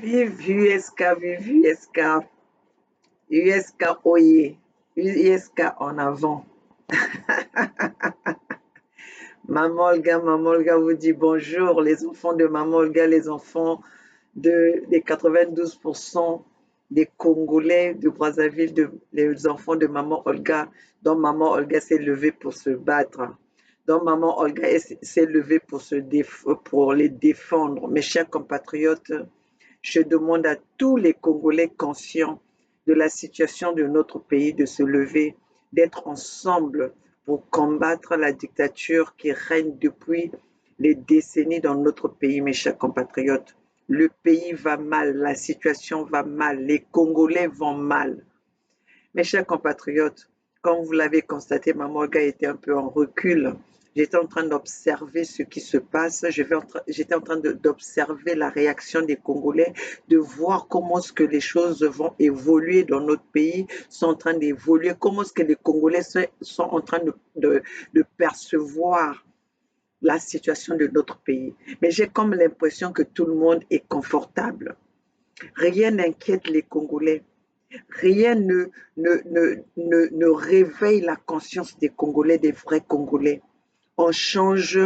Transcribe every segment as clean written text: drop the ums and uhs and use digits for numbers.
Vive USK, vive USK, USK Oye, USK en avant. Maman Olga vous dit bonjour, les enfants de Maman Olga, les enfants des 92% des Congolais de Brazzaville, les enfants de Maman Olga, dont Maman Olga s'est levée pour se battre, dont Maman Olga s'est levée pour les défendre. Mes chers compatriotes, je demande à tous les Congolais conscients de la situation de notre pays de se lever, d'être ensemble pour combattre la dictature qui règne depuis les décennies dans notre pays, mes chers compatriotes. Le pays va mal, la situation va mal, les Congolais vont mal. Mes chers compatriotes, comme vous l'avez constaté, Maman Olga était un peu en recul. J'étais en train d'observer ce qui se passe. J'étais en train d'observer la réaction des Congolais, de voir comment est-ce que les choses vont évoluer dans notre pays, sont en train d'évoluer, comment est-ce que les Congolais sont en train de percevoir la situation de notre pays. Mais j'ai comme l'impression que tout le monde est confortable. Rien n'inquiète les Congolais. Rien ne réveille la conscience des Congolais, des vrais Congolais. On change,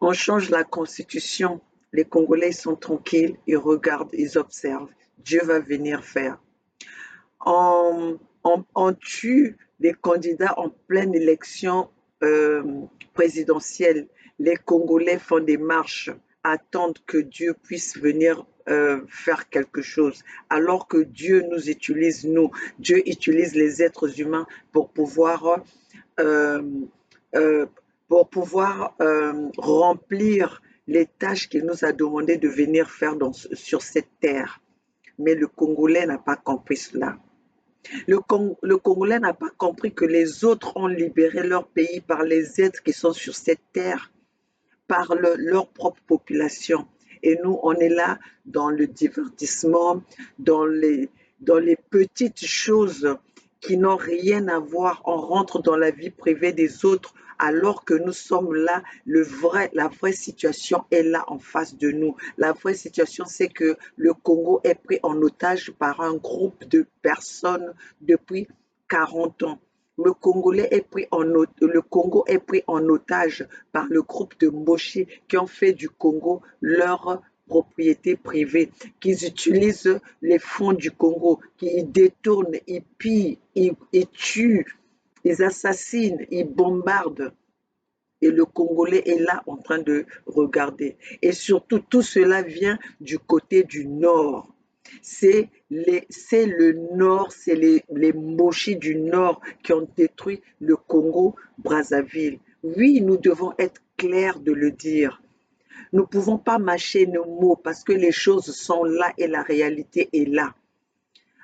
on change la constitution. Les Congolais sont tranquilles, ils regardent, ils observent. Dieu va venir faire. On tue les candidats en pleine élection euh, présidentielle. Les Congolais font des marches, attendent que Dieu puisse venir faire quelque chose, alors que Dieu nous utilise, nous. Dieu utilise les êtres humains euh, euh, pour pouvoir remplir les tâches qu'il nous a demandé de venir faire sur cette terre. Mais le Congolais n'a pas compris cela. Le Congolais n'a pas compris que les autres ont libéré leur pays par les aides qui sont sur cette terre, par leur propre population. Et nous, on est là dans le divertissement, dans les, dans les petites choses qui n'ont rien à voir. On rentre dans la vie privée des autres alors que nous sommes là, la vraie situation est là en face de nous. La vraie situation, c'est que le Congo est pris en otage par un groupe de personnes depuis 40 ans. Le Congo est pris en otage par le groupe de Mboshi qui ont fait du Congo leur propriété privée, qui utilisent les fonds du Congo, qui détournent, ils pillent, ils tuent, ils assassinent, ils bombardent. Et le Congolais est là en train de regarder. Et surtout, tout cela vient du côté du nord. C'est le nord, c'est les Mochis du nord qui ont détruit le Congo-Brazzaville. Oui, nous devons être clairs de le dire. Nous ne pouvons pas mâcher nos mots parce que les choses sont là et la réalité est là.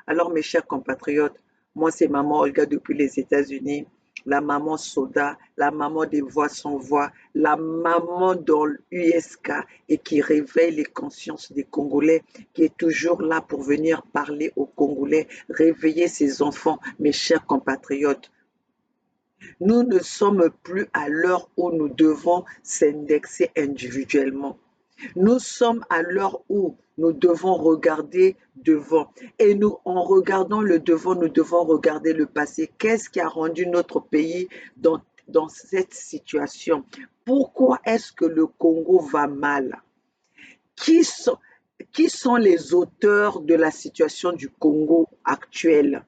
Alors, mes chers compatriotes, moi, c'est Maman Olga depuis les États-Unis, la maman Soda, la maman des voix sans voix, la maman dans l'USK et qui réveille les consciences des Congolais, qui est toujours là pour venir parler aux Congolais, réveiller ses enfants, mes chers compatriotes. Nous ne sommes plus à l'heure où nous devons s'indexer individuellement. Nous sommes à l'heure où nous devons regarder devant. Et nous, en regardant le devant, nous devons regarder le passé. Qu'est-ce qui a rendu notre pays dans cette situation? Pourquoi est-ce que le Congo va mal? Qui sont, qui sont les auteurs de la situation du Congo actuelle?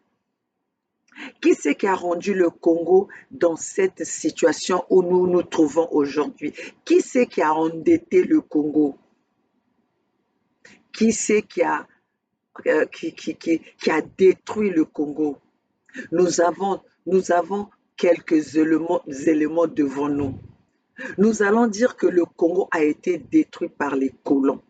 Qui c'est qui a rendu le Congo dans cette situation où nous nous trouvons aujourd'hui? Qui c'est qui a endetté le Congo? Qui c'est qui a détruit le Congo? Nous avons quelques éléments devant nous. Nous allons dire que le Congo a été détruit par les colons.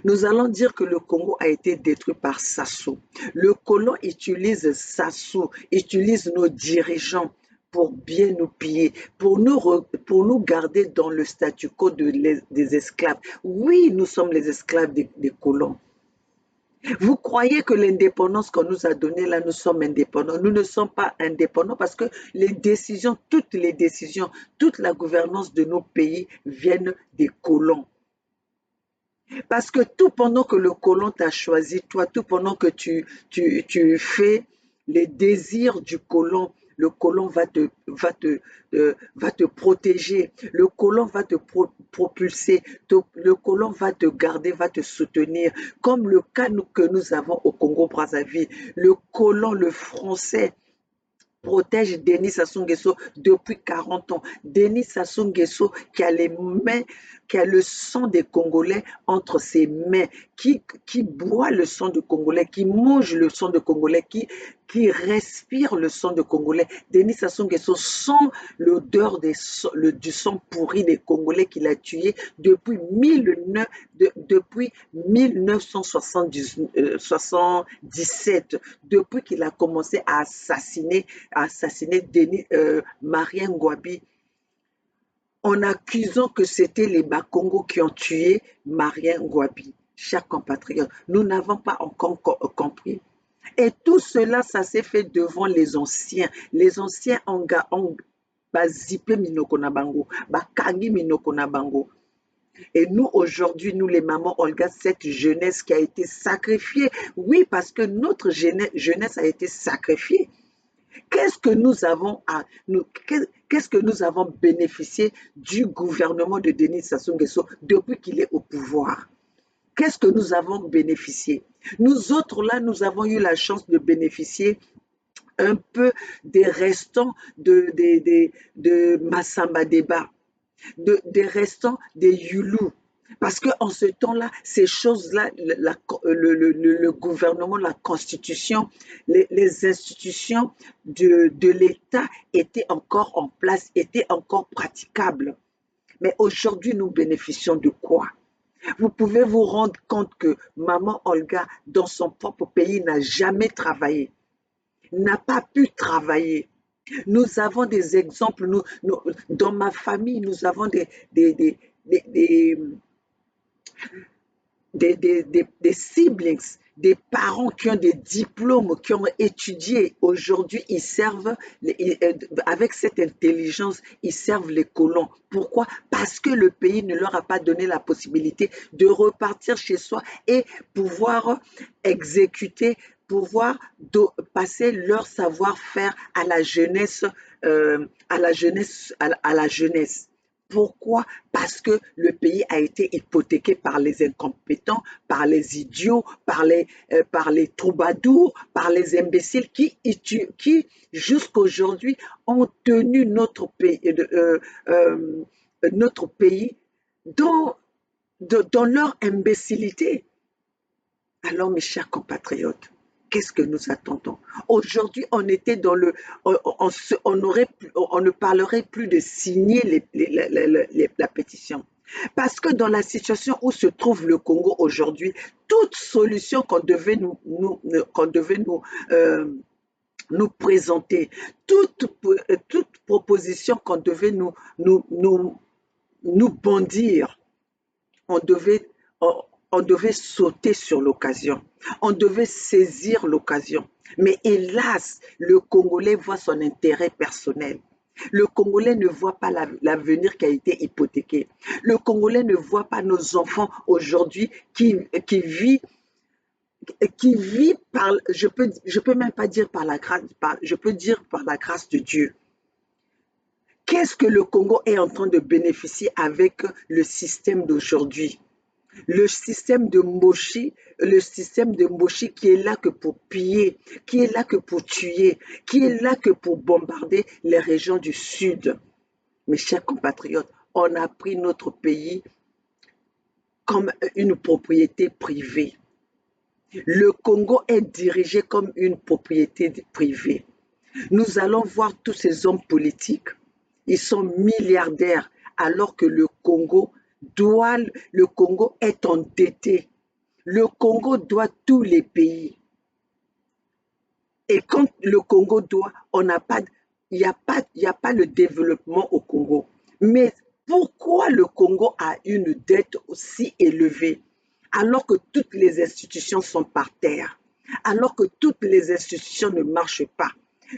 Nous allons dire que le Congo a été détruit par Sassou. Le colon utilise Sassou, utilise nos dirigeants pour bien nous piller, pour nous garder dans le statu quo des esclaves. Oui, nous sommes les esclaves des colons. Vous croyez que l'indépendance qu'on nous a donnée, là, nous sommes indépendants. Nous ne sommes pas indépendants parce que toutes les décisions, toute la gouvernance de nos pays viennent des colons. Parce que tout pendant que le colon t'a choisi, toi, tout pendant que tu fais les désirs du colon, le colon va te protéger, le colon va te propulser, le colon va te garder, va te soutenir. Comme le cas que nous avons au Congo-Brazzaville, le colon, le français, protège Denis Sassou Nguesso depuis 40 ans. Denis Sassou Nguesso qui a les mains, qui a le sang des Congolais entre ses mains, qui boit le sang de Congolais, qui mange le sang de Congolais, qui respire le sang de Congolais. Denis Sassou Nguesso sent l'odeur du sang pourri des Congolais qu'il a tués depuis 1977, depuis qu'il a commencé à assassiner Denis, Marien Ngouabi, en accusant que c'était les Bakongo qui ont tué Marien Ngouabi. Chers compatriotes, nous n'avons pas encore compris. Et tout cela, ça s'est fait devant les anciens. Les anciens ont bazipé minoko na bango, bakangi minoko na bango. Et nous, aujourd'hui, nous les mamans, on regarde cette jeunesse qui a été sacrifiée. Oui, parce que notre jeunesse a été sacrifiée. Qu'est-ce que nous avons qu'est-ce que nous avons bénéficié du gouvernement de Denis Sassou Nguesso depuis qu'il est au pouvoir? Qu'est-ce que nous avons bénéficié? Nous autres, là, nous avons eu la chance de bénéficier un peu des restants de Massamba Deba, des restants des Youlou. Parce qu'en ce temps-là, ces choses-là, le gouvernement, la constitution, les institutions de l'État étaient encore en place, étaient encore praticables. Mais aujourd'hui, nous bénéficions de quoi? Vous pouvez vous rendre compte que maman Olga, dans son propre pays, n'a jamais travaillé, n'a pas pu travailler. Nous avons des exemples, dans ma famille, nous avons des, des, des siblings, des parents qui ont des diplômes, qui ont étudié. Aujourd'hui, ils servent, avec cette intelligence, ils servent les colons. Pourquoi? Parce que le pays ne leur a pas donné la possibilité de repartir chez soi et pouvoir exécuter, pouvoir passer leur savoir-faire à la jeunesse, à la jeunesse. Pourquoi? Parce que le pays a été hypothéqué par les incompétents, par les idiots, par les troubadours, par les imbéciles qui jusqu'à aujourd'hui, ont tenu notre pays dans, dans leur imbécilité. Alors, mes chers compatriotes, qu'est-ce que nous attendons? Aujourd'hui, on était dans le, on ne parlerait plus de signer la pétition. Parce que dans la situation où se trouve le Congo aujourd'hui, toute solution qu'on devait nous présenter, toute proposition qu'on devait nous bondir, on devait, on, on devait sauter sur l'occasion. On devait saisir l'occasion. Mais hélas, le Congolais voit son intérêt personnel. Le Congolais ne voit pas l'avenir qui a été hypothéqué. Le Congolais ne voit pas nos enfants aujourd'hui qui vit par, je peux même pas dire par la grâce, je peux dire par la grâce de Dieu. Qu'est-ce que le Congo est en train de bénéficier avec le système d'aujourd'hui? Le système de Mboshi qui est là que pour piller, qui est là que pour tuer, qui est là que pour bombarder les régions du sud. Mes chers compatriotes, on a pris notre pays comme une propriété privée. Le Congo est dirigé comme une propriété privée. Nous allons voir tous ces hommes politiques, ils sont milliardaires alors que le Congo est endetté. Le Congo doit tous les pays. Et quand le Congo doit, il n'y a pas le développement au Congo. Mais pourquoi le Congo a une dette aussi élevée alors que toutes les institutions sont par terre, alors que toutes les institutions ne marchent pas?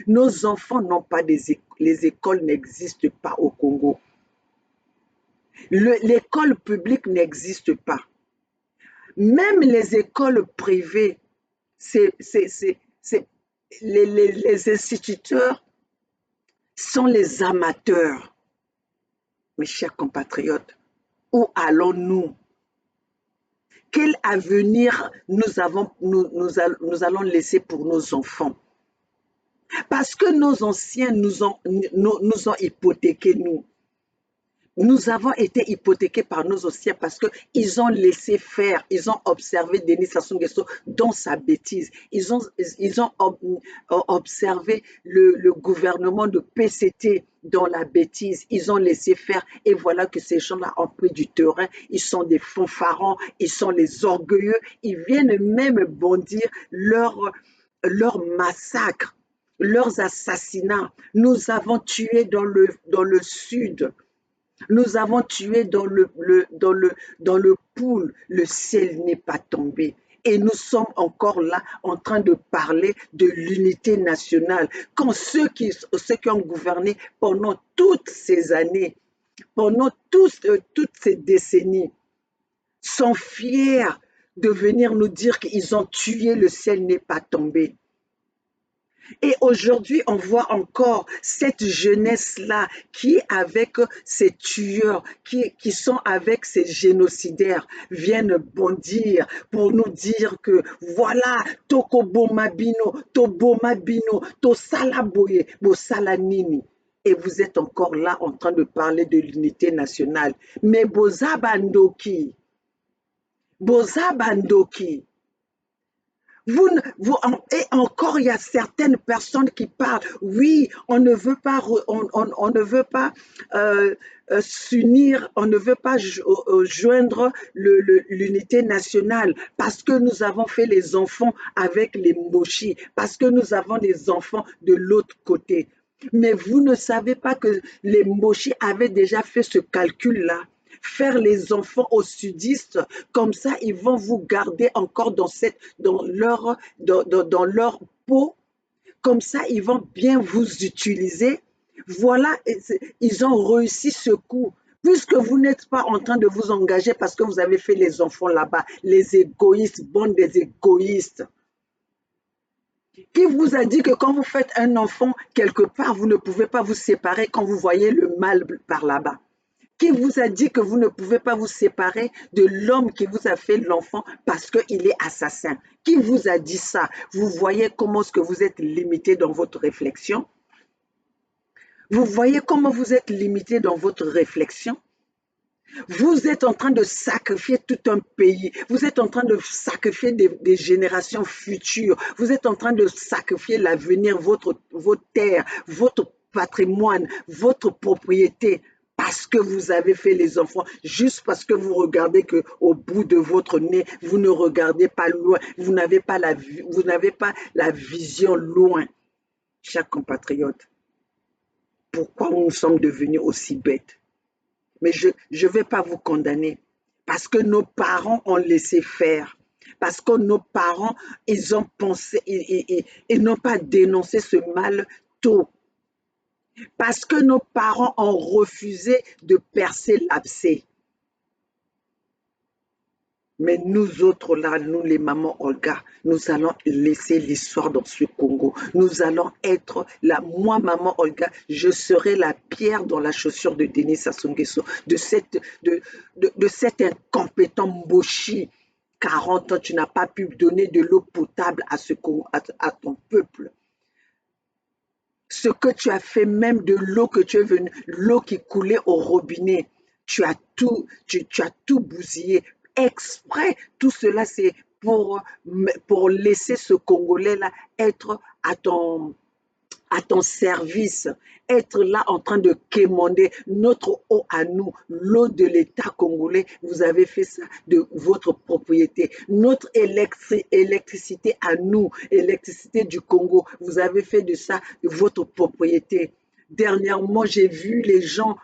Nos enfants n'ont pas les écoles n'existent pas au Congo. L'école publique n'existe pas. Même les écoles privées, c'est, c'est, c'est, c'est- les instituteurs sont les amateurs. Mes chers compatriotes, où allons-nous? Quel avenir nous allons laisser pour nos enfants? Parce que nos anciens nous ont hypothéqués, nous. Nous avons été hypothéqués par nos anciens parce qu'ils ont laissé faire, ils ont observé Denis Sassou Nguesso dans sa bêtise. Ils ont observé le gouvernement de PCT dans la bêtise. Ils ont laissé faire et voilà que ces gens-là ont pris du terrain. Ils sont des fanfarons, ils sont les orgueilleux. Ils viennent même bondir leur massacre, leurs assassinats. Nous avons tué dans le sud. Nous avons tué dans le pool, le ciel n'est pas tombé. Et nous sommes encore là en train de parler de l'unité nationale. Quand ceux qui ont gouverné pendant toutes ces années, pendant toutes ces décennies, sont fiers de venir nous dire qu'ils ont tué, le ciel n'est pas tombé. Et aujourd'hui, on voit encore cette jeunesse-là qui est avec ces tueurs, qui sont avec ces génocidaires, viennent bondir pour nous dire que voilà, Tokobo Mabino, Tobo Mabino, Tosalaboye, Bosalanini. Et vous êtes encore là en train de parler de l'unité nationale. Mais Bozabandoki, et encore, il y a certaines personnes qui parlent. Oui, on ne veut pas, on ne veut pas s'unir, on ne veut pas joindre l'unité nationale parce que nous avons fait les enfants avec les Mboshi, parce que nous avons des enfants de l'autre côté. Mais vous ne savez pas que les Mboshi avaient déjà fait ce calcul-là, faire les enfants aux sudistes, comme ça ils vont vous garder encore dans leur peau, comme ça ils vont bien vous utiliser. Voilà, ils ont réussi ce coup. Puisque vous n'êtes pas en train de vous engager parce que vous avez fait les enfants là-bas, les égoïstes, bande des égoïstes. Qui vous a dit que quand vous faites un enfant quelque part, vous ne pouvez pas vous séparer quand vous voyez le mal par là-bas? Qui vous a dit que vous ne pouvez pas vous séparer de l'homme qui vous a fait l'enfant parce qu'il est assassin? Qui vous a dit ça? Vous voyez comment est-ce que vous êtes limité dans votre réflexion? Vous voyez comment vous êtes limité dans votre réflexion? Vous êtes en train de sacrifier tout un pays. Vous êtes en train de sacrifier des générations futures. Vous êtes en train de sacrifier l'avenir, votre terre, votre patrimoine, votre propriété. Parce que vous avez fait les enfants, juste parce que vous regardez que au bout de votre nez, vous ne regardez pas loin, vous n'avez pas la vision loin. Chers compatriotes, pourquoi nous sommes devenus aussi bêtes? Mais je ne vais pas vous condamner parce que nos parents ont laissé faire. Parce que nos parents, ils ont pensé et n'ont pas dénoncé ce mal tôt. Parce que nos parents ont refusé de percer l'abcès. Mais nous autres là, nous les mamans Olga, nous allons laisser l'histoire dans ce Congo. Nous allons être là. Moi, maman Olga, je serai la pierre dans la chaussure de Denis Sassou Nguesso, de cet incompétent Mboshi. 40 ans, tu n'as pas pu donner de l'eau potable à ton peuple. Ce que tu as fait, même de l'eau que tu es venu, l'eau qui coulait au robinet, tu as tout bousillé exprès. Tout cela, c'est pour laisser ce Congolais-là être à ton service, être là en train de quémander notre eau à nous, l'eau de l'État congolais, vous avez fait ça de votre propriété. Notre électricité à nous, électricité du Congo, vous avez fait de ça de votre propriété. Dernièrement, j'ai vu les gens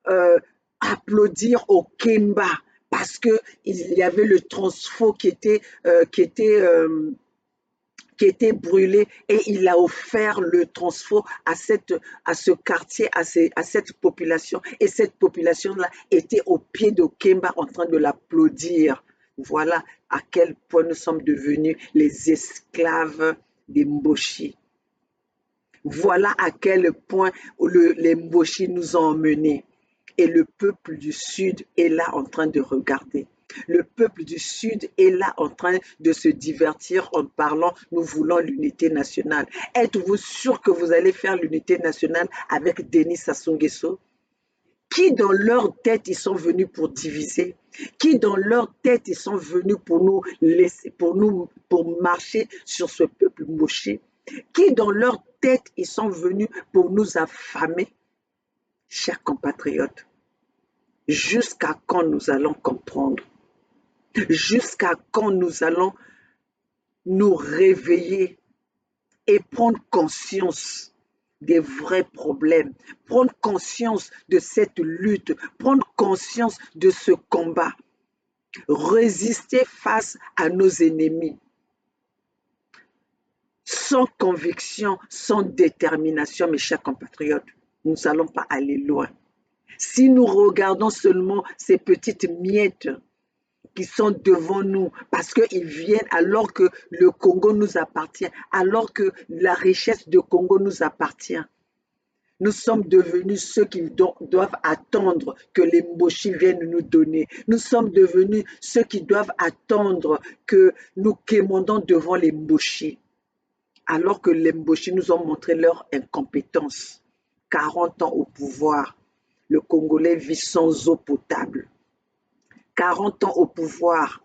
euh, applaudir au Kemba parce qu'il y avait le transfo qui était brûlé et il a offert le transfo à ce quartier, à cette population. Et cette population-là était au pied de Kemba en train de l'applaudir. Voilà à quel point nous sommes devenus les esclaves des Mboshi. Voilà à quel point les Mboshi nous ont emmenés. Et le peuple du Sud est là en train de regarder. Le peuple du Sud est là en train de se divertir en parlant, nous voulons l'unité nationale. Êtes-vous sûr que vous allez faire l'unité nationale avec Denis Sassou Nguesso? Qui dans leur tête ils sont venus pour diviser? Qui dans leur tête ils sont venus pour nous laisser, pour marcher sur ce peuple moché? Qui dans leur tête ils sont venus pour nous affamer? Chers compatriotes, jusqu'à quand nous allons comprendre? Jusqu'à quand nous allons nous réveiller et prendre conscience des vrais problèmes, prendre conscience de cette lutte, prendre conscience de ce combat, résister face à nos ennemis. Sans conviction, sans détermination, mes chers compatriotes, nous n'allons pas aller loin. Si nous regardons seulement ces petites miettes qui sont devant nous parce qu'ils viennent alors que le Congo nous appartient, alors que la richesse du Congo nous appartient. Nous sommes devenus ceux qui doivent attendre que les Mboshi viennent nous donner. Nous sommes devenus ceux qui doivent attendre que nous quémandons devant les Mboshi. Alors que les Mboshi nous ont montré leur incompétence. 40 ans au pouvoir, le Congolais vit sans eau potable. 40 ans au pouvoir,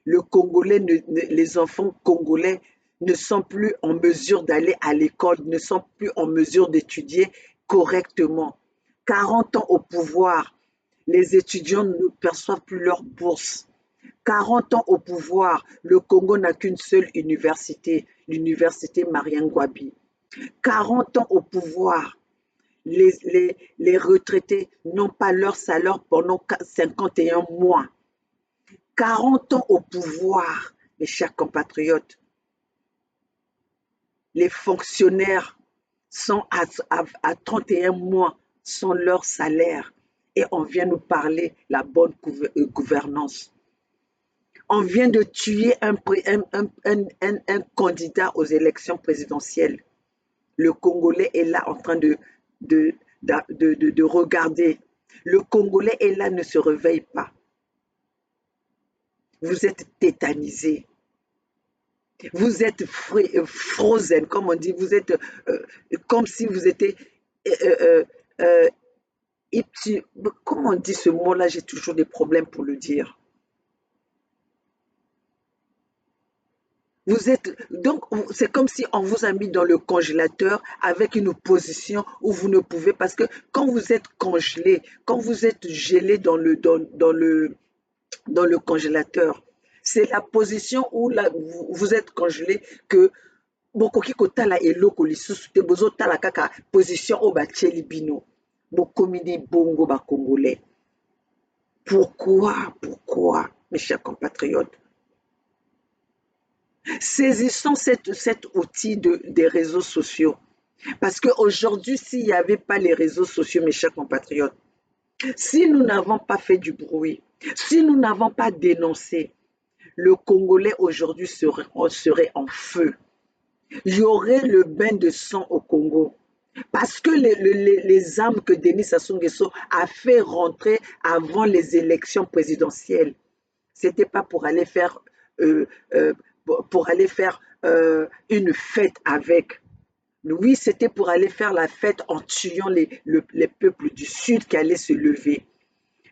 les enfants congolais ne sont plus en mesure d'aller à l'école, ne sont plus en mesure d'étudier correctement. 40 ans au pouvoir, les étudiants ne perçoivent plus leur bourse. 40 ans au pouvoir, le Congo n'a qu'une seule université, l'université Marien Ngouabi. 40 ans au pouvoir, les retraités n'ont pas leur salaire pendant 51 mois. 40 ans au pouvoir, mes chers compatriotes. Les fonctionnaires sont à 31 mois sans leur salaire et on vient nous parler de la bonne gouvernance. On vient de tuer un candidat aux élections présidentielles. Le Congolais est là en train de regarder. Le Congolais est là, ne se réveille pas. Vous êtes tétanisés. Vous êtes frozen, comme on dit. Vous êtes comme si vous étiez... comment on dit ce mot-là? J'ai toujours des problèmes pour le dire. Vous êtes, donc, c'est comme si on vous a mis dans le congélateur avec une position où vous ne pouvez, parce que quand vous êtes congelé, quand vous êtes gelé dans le congélateur, c'est la position où vous êtes congelé que bokoki kotala eloko lisusu te bozotala kaka position oyo batieli bino bokomi ni bongo bacongolais. Pourquoi, mes chers compatriotes? Saisissons cet outil des réseaux sociaux. Parce qu'aujourd'hui, s'il n'y avait pas les réseaux sociaux, mes chers compatriotes, si nous n'avons pas fait du bruit, si nous n'avons pas dénoncé, le Congolais aujourd'hui serait en feu. Il y aurait le bain de sang au Congo. Parce que les armes que Denis Sassou Nguesso a fait rentrer avant les élections présidentielles, ce n'était pas pour aller faire une fête avec. Oui, c'était pour aller faire la fête en tuant les peuples du Sud qui allaient se lever.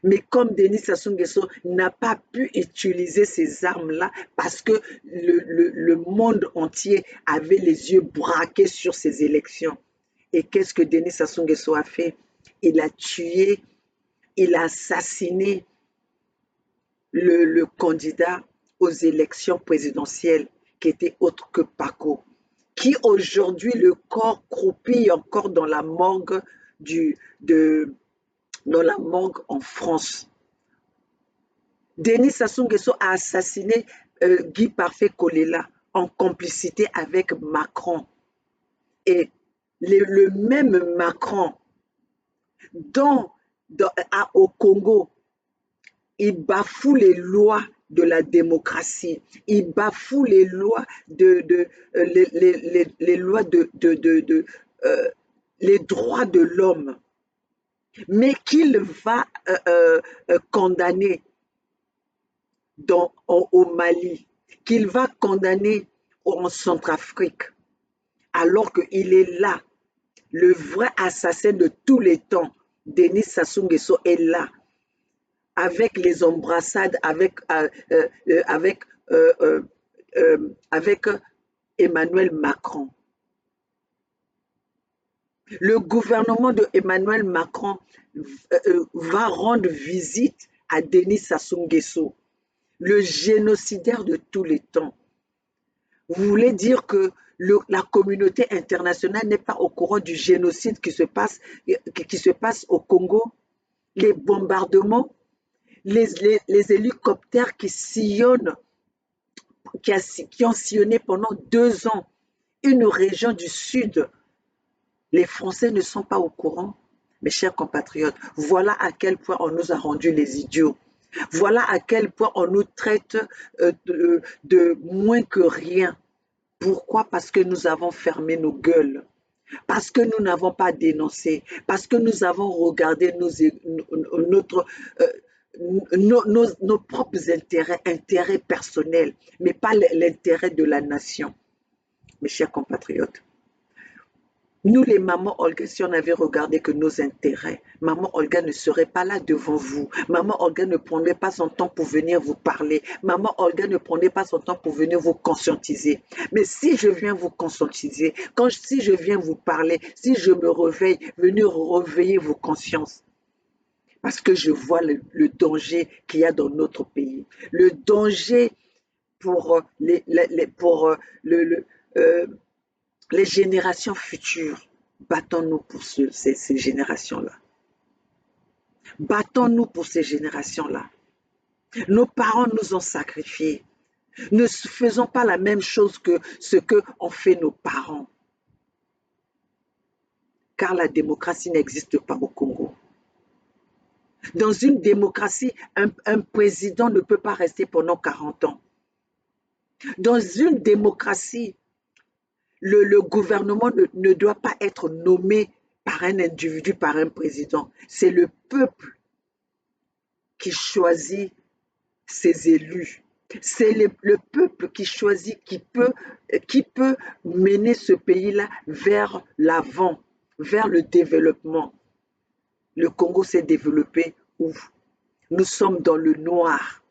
Mais comme Denis Sassou Nguesso n'a pas pu utiliser ces armes-là parce que le monde entier avait les yeux braqués sur ces élections. Et qu'est-ce que Denis Sassou Nguesso a fait? Il a tué, il a assassiné le candidat aux élections présidentielles qui était autre que Paco, qui aujourd'hui le corps croupit encore dans la morgue en France. Denis Sassou Nguesso a assassiné Guy Parfait Kolela en complicité avec Macron. Et le même Macron, au Congo, il bafoue les lois de la démocratie. Il bafoue les lois les lois euh, les droits de l'homme, mais qu'il va condamner au Mali, qu'il va condamner en Centrafrique, alors qu'il est là, le vrai assassin de tous les temps, Denis Sassou Nguesso est là, avec les embrassades, avec Emmanuel Macron. Le gouvernement de Emmanuel Macron va rendre visite à Denis Sassou Nguesso, le génocidaire de tous les temps. Vous voulez dire que la communauté internationale n'est pas au courant du génocide qui se passe au Congo? Les bombardements, les hélicoptères qui sillonnent, qui ont sillonné pendant 2 ans une région du sud. Les Français ne sont pas au courant. Mes chers compatriotes, voilà à quel point on nous a rendus les idiots. Voilà à quel point on nous traite de moins que rien. Pourquoi? Parce que nous avons fermé nos gueules. Parce que nous n'avons pas dénoncé. Parce que nous avons regardé nos propres intérêts personnels, mais pas l'intérêt de la nation. Mes chers compatriotes, nous, les mamans Olga, si on avait regardé que nos intérêts, maman Olga ne serait pas là devant vous. Maman Olga ne prendrait pas son temps pour venir vous parler. Maman Olga ne prendrait pas son temps pour venir vous conscientiser. Mais si je viens vous conscientiser, si je viens vous parler, si je me réveille, venez réveiller vos consciences. Parce que je vois le danger qu'il y a dans notre pays. Le danger pour les générations futures. Battons-nous pour ces générations-là. Battons-nous pour ces générations-là. Nos parents nous ont sacrifiés. Ne faisons pas la même chose que ce qu'ont fait nos parents. Car la démocratie n'existe pas au Congo. Dans une démocratie, un président ne peut pas rester pendant 40 ans. Dans une démocratie, le gouvernement ne doit pas être nommé par un individu, par un président. C'est le peuple qui choisit ses élus. C'est le peuple qui choisit qui peut mener ce pays-là vers l'avant, vers le développement. Le Congo s'est développé où? Nous sommes dans le noir.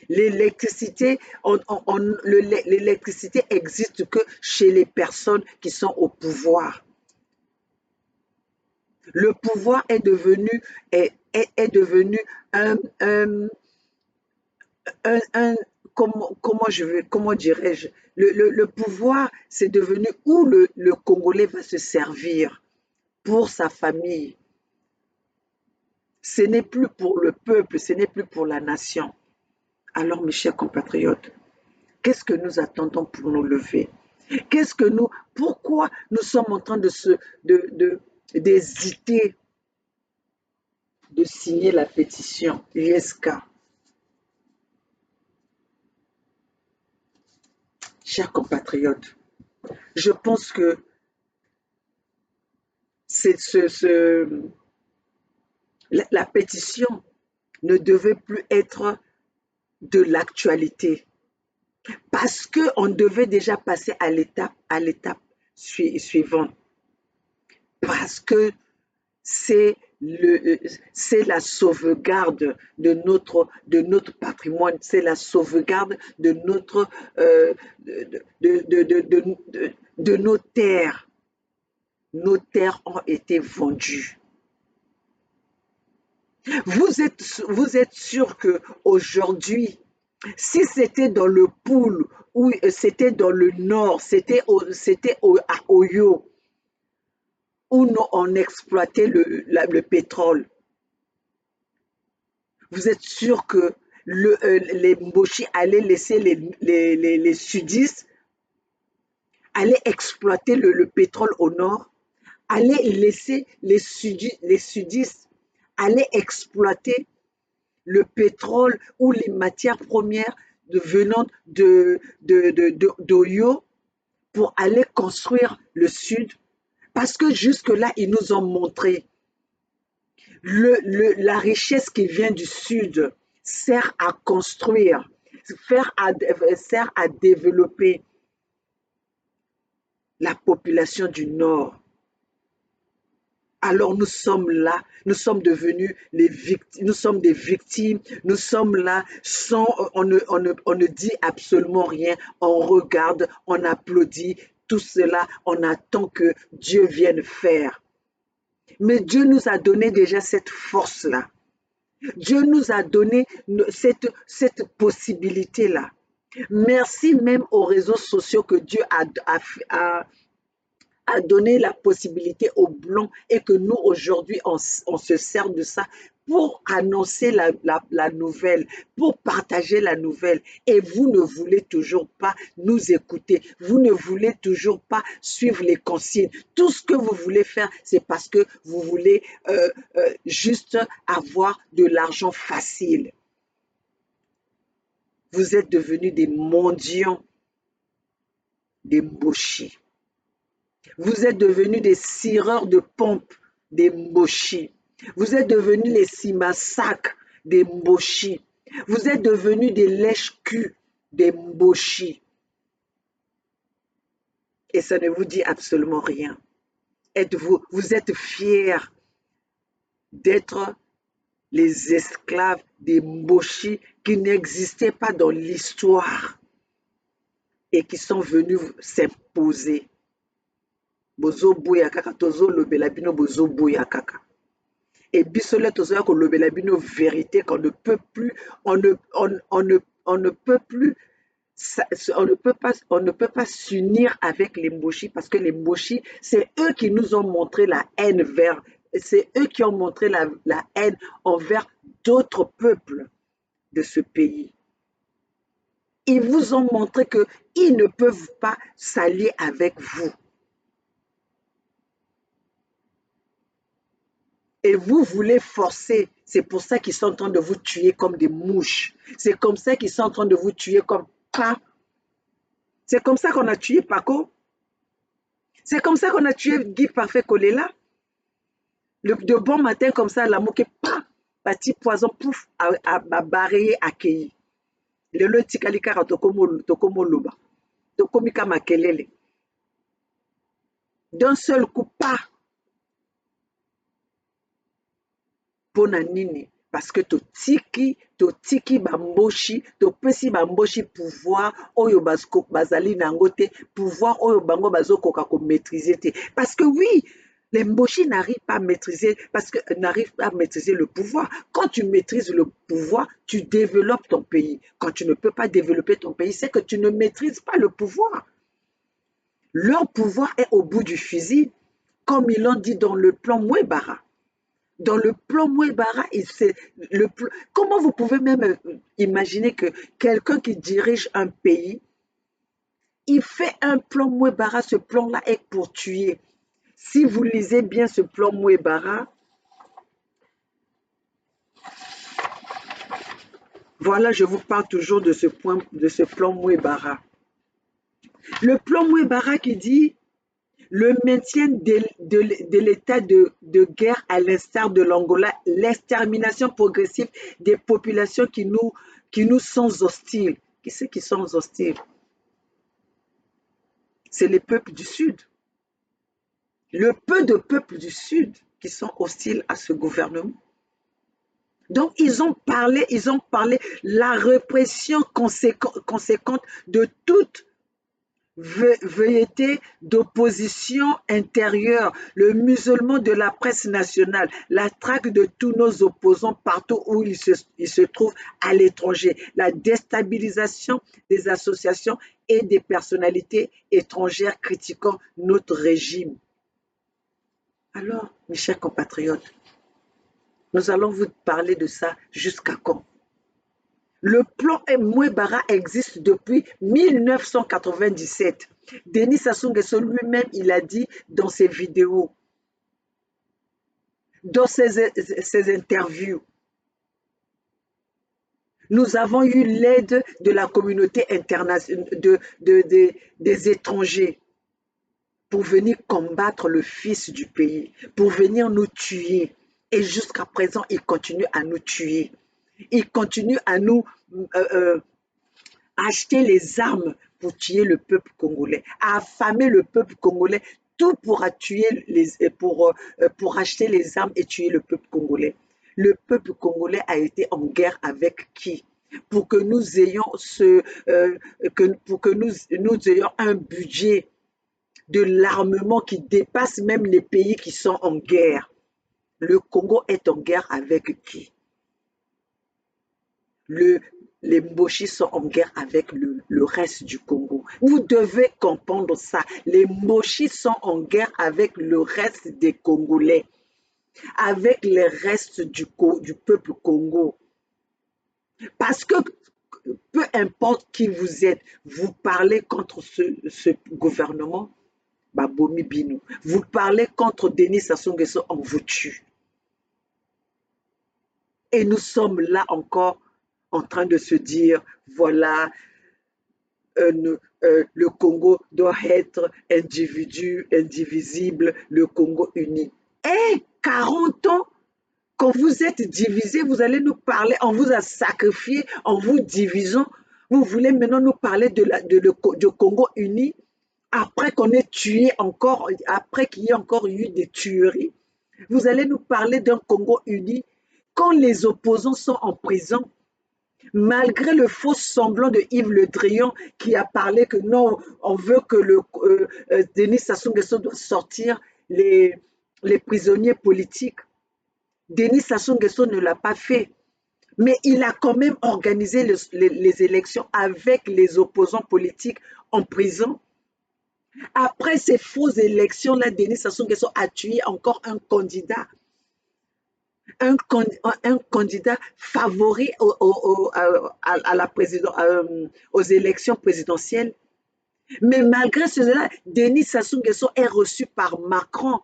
L'électricité existe que chez les personnes qui sont au pouvoir. Le pouvoir est devenu comment dirais-je, le pouvoir, c'est devenu où le Congolais va se servir pour sa famille. Ce n'est plus pour le peuple, ce n'est plus pour la nation. Alors, mes chers compatriotes, qu'est-ce que nous attendons pour nous lever? Pourquoi nous sommes en train d'hésiter de signer la pétition USK? Chers compatriotes, je pense que la pétition ne devait plus être de l'actualité parce qu'on devait déjà passer à l'étape suivante. Parce que c'est la sauvegarde de notre patrimoine, c'est la sauvegarde de nos terres. Nos terres ont été vendues. Vous êtes sûr qu'aujourd'hui, si c'était dans le Poul ou c'était dans le Nord, c'était à Oyo, où on exploitait le pétrole, vous êtes sûr que les Mboshi allaient laisser les sudistes aller exploiter le pétrole au Nord, allaient laisser les sudistes aller exploiter le pétrole ou les matières premières venant d'Oyo pour aller construire le sud. Parce que jusque-là, ils nous ont montré la richesse qui vient du sud sert à construire, sert à développer la population du nord. Alors nous sommes là, nous sommes devenus les victimes, nous sommes des victimes, nous sommes là sans, on ne dit absolument rien, on regarde, on applaudit, tout cela, on attend que Dieu vienne faire. Mais Dieu nous a donné déjà cette force-là. Dieu nous a donné cette possibilité-là. Merci même aux réseaux sociaux que Dieu a donné la possibilité aux Blancs et que nous, aujourd'hui, on se sert de ça pour annoncer la nouvelle, pour partager la nouvelle. Et vous ne voulez toujours pas nous écouter. Vous ne voulez toujours pas suivre les consignes. Tout ce que vous voulez faire, c'est parce que vous voulez juste avoir de l'argent facile. Vous êtes devenus des mendiants, des mochis. Vous êtes devenus des cireurs de pompe, des mochis. Vous êtes devenus les simasacs, des mochis. Vous êtes devenus des lèche-culs, des mochis. Et ça ne vous dit absolument rien. Vous êtes fiers d'être les esclaves des mochis qui n'existaient pas dans l'histoire et qui sont venus s'imposer. Bozoboya kaka tozolobela bino bozoboya kaka. Et bisole tozoya kolobela bino vérité qu'on ne peut plus, on ne peut plus, on ne peut pas s'unir avec les Mboshi parce que les Mboshi, c'est eux qui nous ont montré la haine c'est eux qui ont montré la haine envers d'autres peuples de ce pays. Ils vous ont montré qu'ils ne peuvent pas s'allier avec vous. Et vous voulez forcer. C'est pour ça qu'ils sont en train de vous tuer comme des mouches. C'est comme ça qu'ils sont en train de vous tuer comme pas. C'est comme ça qu'on a tué Paco. C'est comme ça qu'on a tué Guy Parfait Kolela. De bon matin comme ça, la moquette, pas, petit poison, pouf, à barrer, accueilli. Le tikalikara tokomo loba. Tokomika makelele. D'un seul coup, pas. Pona nini parce que totiki bamboshi topesi bamboshi pouvoir oyo bazali nango te pouvoir oyo bango bazokoka maîtriser te parce que oui les mboshi n'arrivent pas à maîtriser le pouvoir. Quand tu maîtrises le pouvoir, tu développes ton pays. Quand tu ne peux pas développer ton pays, c'est que tu ne maîtrises pas le pouvoir. Leur pouvoir est au bout du fusil, comme ils l'ont dit dans le plan Mouebara. Dans le plan Mouebara, comment vous pouvez même imaginer que quelqu'un qui dirige un pays, il fait un plan Mouebara, ce plan-là est pour tuer. Si vous lisez bien ce plan Mouebara, voilà, je vous parle toujours de ce plan Mouebara. Le plan Mouebara qui dit le maintien de l'état de guerre à l'instar de l'Angola, l'extermination progressive des populations qui nous sont hostiles. Qui c'est qui sont hostiles? C'est les peuples du Sud. Le peu de peuples du Sud qui sont hostiles à ce gouvernement. Donc, ils ont parlé la répression conséquente de toute velléité d'opposition intérieure, le musulman de la presse nationale, la traque de tous nos opposants partout où ils se trouvent à l'étranger, la déstabilisation des associations et des personnalités étrangères critiquant notre régime. Alors, mes chers compatriotes, nous allons vous parler de ça jusqu'à quand? Le plan Mouebara existe depuis 1997. Denis Sassou Nguesso lui-même, il a dit dans ses vidéos, dans ses interviews, Nous avons eu l'aide de la communauté internationale, des étrangers pour venir combattre le fils du pays, pour venir nous tuer. Et jusqu'à présent, ils continuent à nous tuer. Ils continuent à nous euh, euh, acheter les armes pour tuer le peuple congolais, à affamer le peuple congolais, tout pour, pour acheter les armes et tuer le peuple congolais. Le peuple congolais a été en guerre avec qui? Pour que nous ayons pour que nous ayons un budget de l'armement qui dépasse même les pays qui sont en guerre. Le Congo est en guerre avec qui? Le, les Mboshis sont en guerre avec le reste du Congo. Vous devez comprendre ça. Les Mboshis sont en guerre avec le reste des Congolais, avec les restes du peuple Congo. Parce que peu importe qui vous êtes, vous parlez contre ce gouvernement, Babomi Binou. Vous parlez contre Denis Sassou Nguesso, on vous tue. Et nous sommes là encore en train de se dire, voilà, le Congo doit être indivisible, le Congo uni. Et 40 ans, quand vous êtes divisés, vous allez nous parler, on vous a sacrifié en vous divisant. Vous voulez maintenant nous parler de Congo uni après qu'on ait tué encore, après qu'il y ait encore eu des tueries. Vous allez nous parler d'un Congo uni quand les opposants sont en prison, malgré le faux semblant de Yves Le Drian qui a parlé que non, on veut que Denis Sassou Nguesso doit sortir les prisonniers politiques. Denis Sassou Nguesso ne l'a pas fait. Mais il a quand même organisé les élections avec les opposants politiques en prison. Après ces fausses élections-là, Denis Sassou Nguesso a tué encore un candidat. Un candidat favori à la aux élections présidentielles. Mais malgré cela, Denis Sassou Nguesso est reçu par Macron.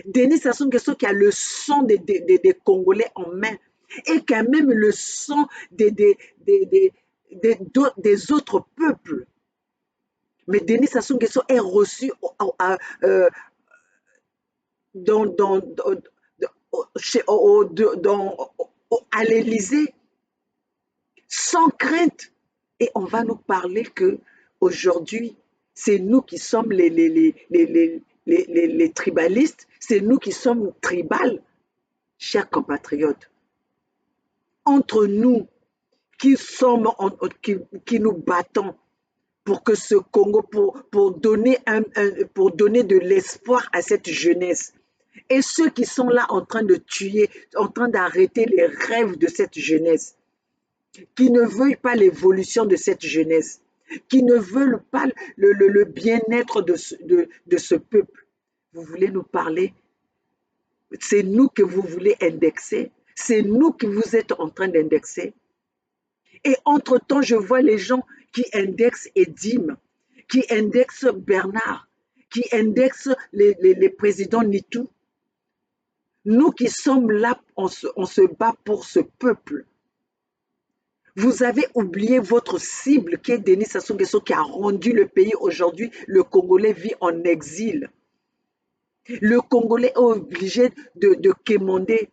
Denis Sassou Nguesso qui a le sang des Congolais en main et qui a même le sang des autres peuples. Mais Denis Sassou Nguesso est reçu dans, dans, à l'Élysée sans crainte. Et on va nous parler que aujourd'hui, c'est nous qui sommes les tribalistes, c'est nous qui sommes tribales, chers compatriotes. Entre nous qui sommes, qui nous battons pour que ce Congo, pour donner de l'espoir à cette jeunesse. Et ceux qui sont là en train de tuer, en train d'arrêter les rêves de cette jeunesse, qui ne veulent pas l'évolution de cette jeunesse, qui ne veulent pas le bien-être de ce peuple. Vous voulez nous parler? C'est nous que vous voulez indexer? C'est nous que vous êtes en train d'indexer? Et entre-temps, je vois les gens qui indexent Edim, qui indexent Bernard, qui indexent les présidents Nitou. Nous qui sommes là, on se bat pour ce peuple. Vous avez oublié votre cible qui est Denis Sassou Nguesso qui a rendu le pays aujourd'hui. Le Congolais vit en exil. Le Congolais est obligé de quémander.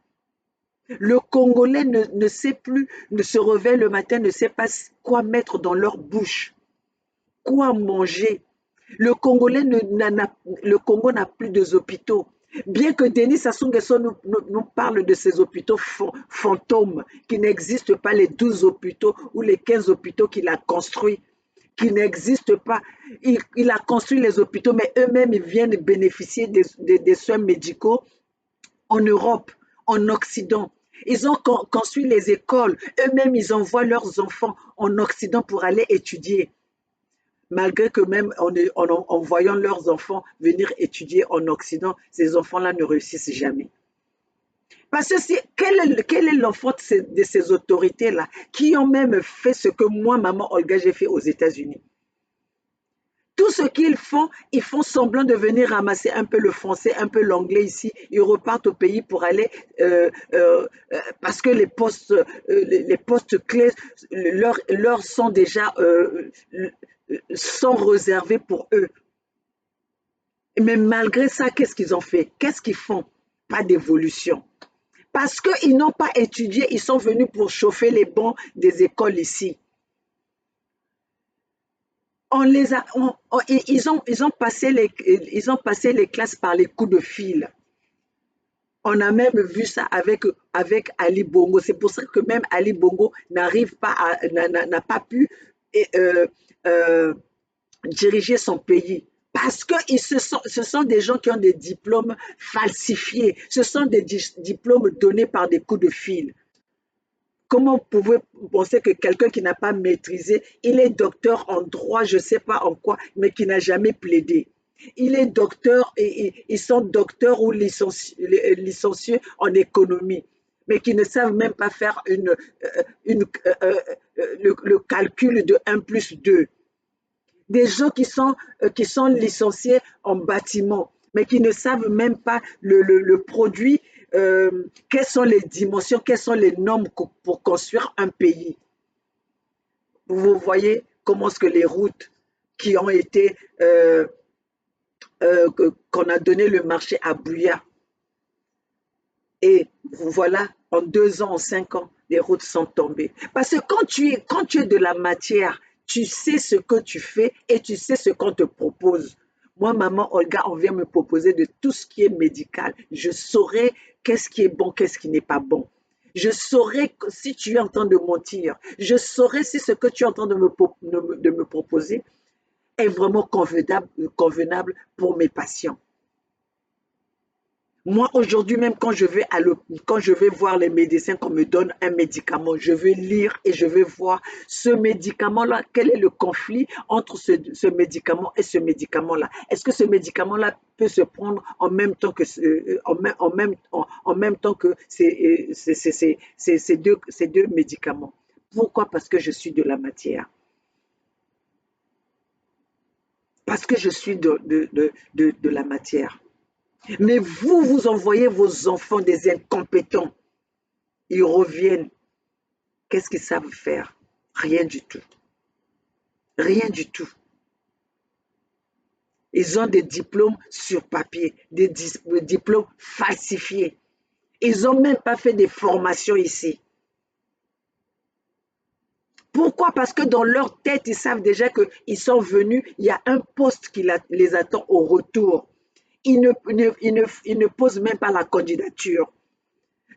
Le Congolais ne sait plus, ne se réveille le matin, ne sait pas quoi mettre dans leur bouche, quoi manger. Le Congo n'a plus de hôpitaux. Bien que Denis Sassou Nguesso nous parle de ces hôpitaux fantômes, qui n'existent pas, les 12 hôpitaux ou les 15 hôpitaux qu'il a construits, qui n'existent pas. Il a construit les hôpitaux, mais eux-mêmes, ils viennent bénéficier des soins médicaux en Europe, en Occident. Ils ont construit les écoles. Eux-mêmes, ils envoient leurs enfants en Occident pour aller étudier. Malgré que même en voyant leurs enfants venir étudier en Occident, ces enfants-là ne réussissent jamais. Parce que quel est l'enfant de ces autorités-là qui ont même fait ce que moi, maman Olga, j'ai fait aux États-Unis? Tout ce qu'ils font, ils font semblant de venir ramasser un peu le français, un peu l'anglais ici. Ils repartent au pays pour aller parce que les postes clés leur sont déjà sont réservés pour eux. Mais malgré ça, qu'est-ce qu'ils ont fait? Qu'est-ce qu'ils font? Pas d'évolution. Parce qu'ils n'ont pas étudié, ils sont venus pour chauffer les bancs des écoles ici. Ils ont passé les classes par les coups de fil. On a même vu ça avec Ali Bongo. C'est pour ça que même Ali Bongo n'a pas pu euh, euh, diriger son pays. Parce que ce sont des gens qui ont des diplômes falsifiés. Ce sont des diplômes donnés par des coups de fil. Comment pouvez-vous penser que quelqu'un qui n'a pas maîtrisé, il est docteur en droit, je ne sais pas en quoi, mais qui n'a jamais plaidé. Il est docteur et ils sont docteurs ou licenciés en économie, mais qui ne savent même pas faire le calcul de 1 plus 2. Des gens qui sont licenciés en bâtiment, mais qui ne savent même pas le produit, quelles sont les dimensions, quelles sont les normes pour construire un pays. Vous voyez comment est-ce que les routes qui ont été, qu'on a donné le marché à Bouya, et voilà, en 2 ans, en 5 ans, les routes sont tombées. Parce que quand tu es de la matière, tu sais ce que tu fais et tu sais ce qu'on te propose. Moi, maman Olga, on vient me proposer de tout ce qui est médical. Je saurai qu'est-ce qui est bon, qu'est-ce qui n'est pas bon. Je saurai si tu es en train de mentir. Je saurai si ce que tu es en train de me proposer est vraiment convenable pour mes patients. Moi, aujourd'hui, même quand je vais voir les médecins, qu'on me donne un médicament, je vais lire et je vais voir ce médicament-là, quel est le conflit entre ce médicament et ce médicament-là. Est-ce que ce médicament-là peut se prendre en même temps que, en même temps que ces deux médicaments? Pourquoi? Parce que je suis de la matière. Parce que je suis de la matière. Mais vous envoyez vos enfants des incompétents. Ils reviennent. Qu'est-ce qu'ils savent faire? Rien du tout. Rien du tout. Ils ont des diplômes sur papier, des diplômes falsifiés. Ils n'ont même pas fait des formations ici. Pourquoi? Parce que dans leur tête, ils savent déjà qu'ils sont venus, il y a un poste qui les attend au retour. Ils ne posent même pas la candidature.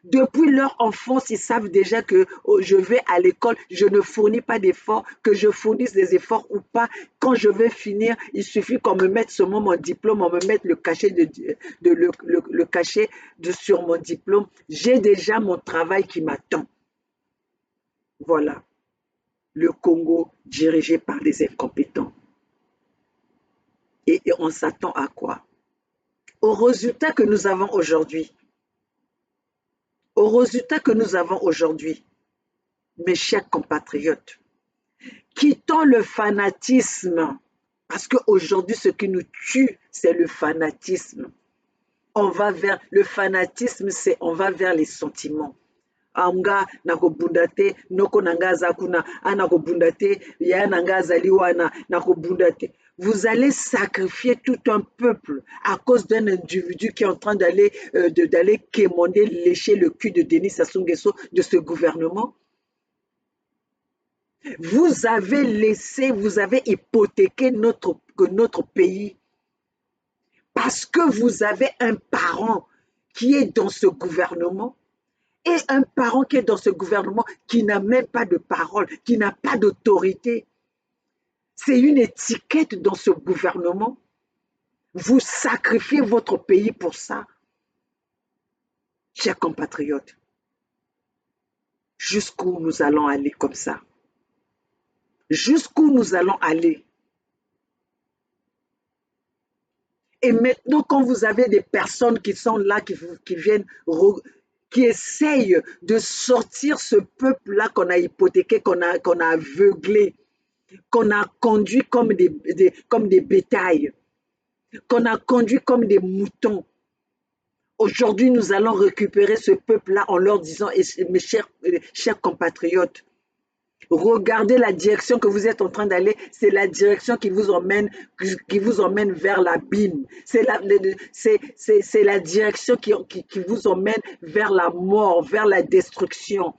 Depuis leur enfance, ils savent déjà que je vais à l'école, je ne fournis pas d'efforts, que je fournisse des efforts ou pas. Quand je vais finir, il suffit qu'on me mette seulement mon diplôme, on me mette le cachet, le cachet sur mon diplôme. J'ai déjà mon travail qui m'attend. Voilà, le Congo dirigé par des incompétents. Et on s'attend à quoi? Au résultat que nous avons aujourd'hui. Au résultat que nous avons aujourd'hui, mes chers compatriotes, quittons le fanatisme, parce qu'aujourd'hui, ce qui nous tue, c'est le fanatisme. On va vers le fanatisme, c'est on va vers les sentiments. Anga nakobundate noko nanga zakuna anakobundate ya nanga zaliwana nakobundate. Vous allez sacrifier tout un peuple à cause d'un individu qui est en train d'aller quémander, lécher le cul de Denis Sassou Nguesso, de ce gouvernement. Vous avez hypothéqué notre pays parce que vous avez un parent qui est dans ce gouvernement et un parent qui est dans ce gouvernement qui n'a même pas de parole, qui n'a pas d'autorité. C'est une étiquette dans ce gouvernement. Vous sacrifiez votre pays pour ça. Chers compatriotes, jusqu'où nous allons aller comme ça? Jusqu'où nous allons aller? Et maintenant, quand vous avez des personnes qui sont là, qui viennent, qui essayent de sortir ce peuple-là qu'on a hypothéqué, qu'on a aveuglé, qu'on a conduits comme des bétails, qu'on a conduits comme des moutons. Aujourd'hui, nous allons récupérer ce peuple-là en leur disant, mes chers compatriotes, regardez la direction que vous êtes en train d'aller, c'est la direction qui vous emmène vers l'abîme. C'est la direction qui vous emmène vers la mort, vers la destruction.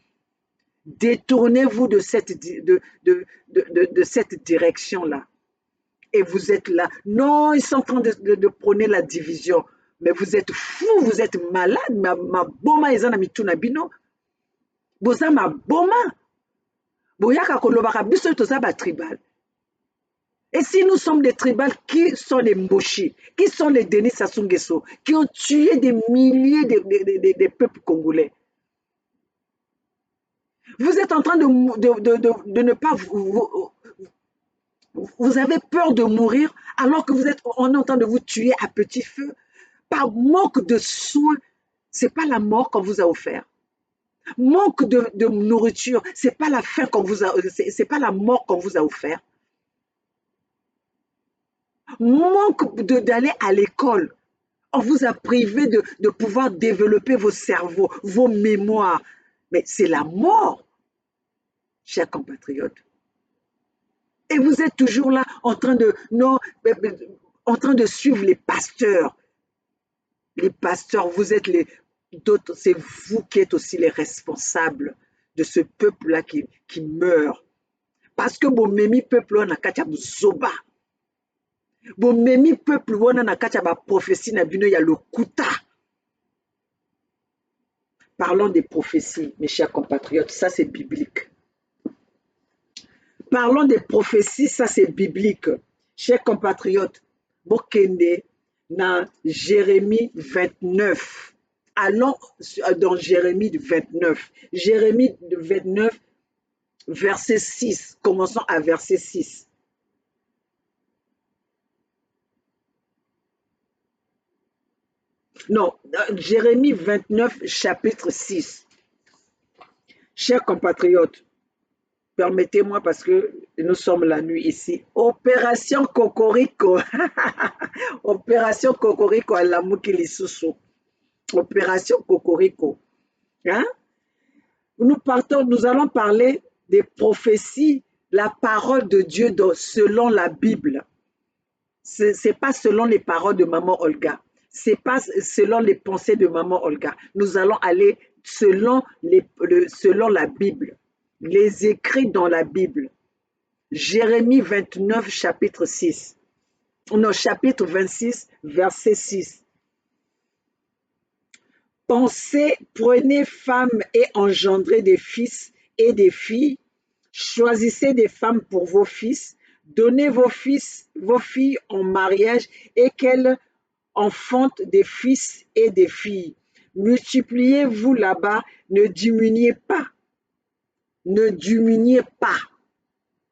Détournez-vous de cette direction-là. Et vous êtes là. Non, ils sont en train de prôner la division. Mais vous êtes fous, vous êtes malade. Ma boma ils en ont mis tout nabino. Boza ma boma. Boyaka kolobaka biso toza ba tribal. Et si nous sommes des tribales, qui sont les Mboshi, qui sont les Denis Sassou Nguesso, qui ont tué des milliers de peuples congolais? Vous êtes en train de ne pas vous avez peur de mourir alors que on est en train de vous tuer à petit feu par manque de soins. C'est pas la mort qu'on vous a offert. Manque de nourriture, c'est pas la faim c'est pas la mort qu'on vous a offert. Manque d'aller à l'école. On vous a privé de pouvoir développer vos cerveaux, vos mémoires. Mais c'est la mort, chers compatriotes. Et vous êtes toujours là en train de suivre les pasteurs. Les pasteurs, vous êtes d'autres, c'est vous qui êtes aussi les responsables de ce peuple-là qui meurt. Parce que bon memi peuple on a katia zoba. Bon memi peuple on a katia ba prophétie na bino ya lokuta. Parlons des prophéties, mes chers compatriotes, ça c'est biblique. Parlons des prophéties, ça c'est biblique. Chers compatriotes, Bokende na Jérémie 29. Allons dans Jérémie 29. Jérémie 29, verset 6. Commençons à verset 6. Non, Jérémie 29, chapitre 6. Chers compatriotes, permettez-moi parce que nous sommes la nuit ici. Opération Cocorico. Opération Cocorico à la Moukilisusu. Opération Cocorico. Hein? Nous allons parler des prophéties, la parole de Dieu selon la Bible. Ce n'est pas selon les paroles de Maman Olga. Ce n'est pas selon les pensées de Maman Olga. Nous allons aller selon la Bible. Les écrits dans la Bible. Jérémie 29, chapitre 6. Non, chapitre 26, verset 6. Pensez, prenez femmes et engendrez des fils et des filles. Choisissez des femmes pour vos fils. Donnez vos filles en mariage et qu'elles enfantent des fils et des filles. Multipliez-vous là-bas, ne diminuez pas. Ne diminuez pas.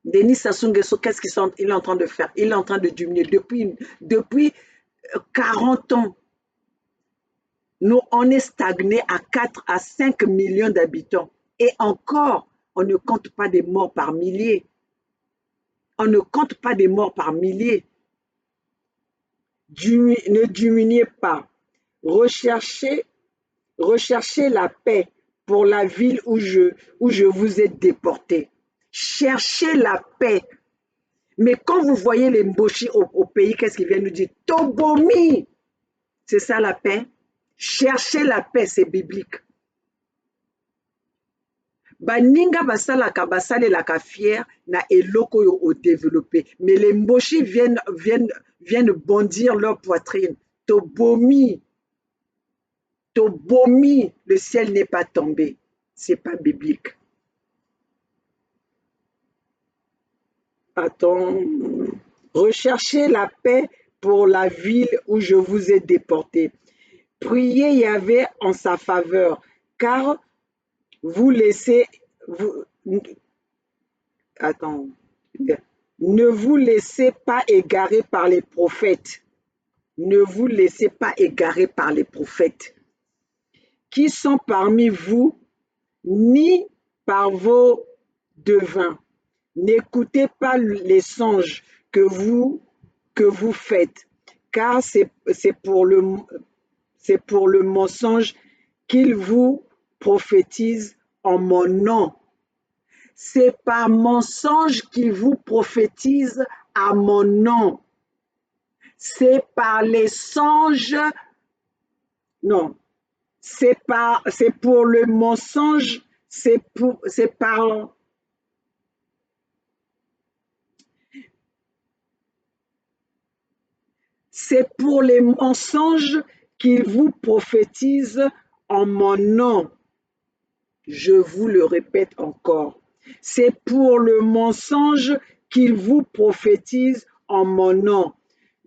Denis Sassou Nguesso, qu'est-ce qu'il est en train de faire? Il est en train de diminuer. Depuis 40 ans, nous, on est stagné à 4 à 5 millions d'habitants. Et encore, on ne compte pas des morts par milliers. On ne compte pas des morts par milliers. Ne diminuez pas. Recherchez la paix pour la ville où je vous ai déporté. Cherchez la paix. Mais quand vous voyez les Mboshi au pays, qu'est-ce qu'ils viennent nous dire? Tobomi! C'est ça la paix? Cherchez la paix, c'est biblique. Baninga basalaka basalelaka fier na eloko yo au développé. Mais les Mboshi viennent bondir leur poitrine. Tobomi! Tobomi! Le ciel n'est pas tombé. C'est pas biblique. Attends. Recherchez la paix pour la ville où je vous ai déporté. Priez Yahvé en sa faveur, car ne vous laissez pas égarer par les prophètes. Ne vous laissez pas égarer par les prophètes qui sont parmi vous, ni par vos devins. N'écoutez pas les songes que vous faites, car c'est pour le mensonge qu'ils vous prophétisent en mon nom. C'est par mensonge qu'ils vous prophétisent à mon nom. C'est par les songes, non, c'est pour le mensonge, c'est pour les mensonges qu'ils vous prophétisent en mon nom. Je vous le répète encore. C'est pour le mensonge qu'ils vous prophétisent en mon nom.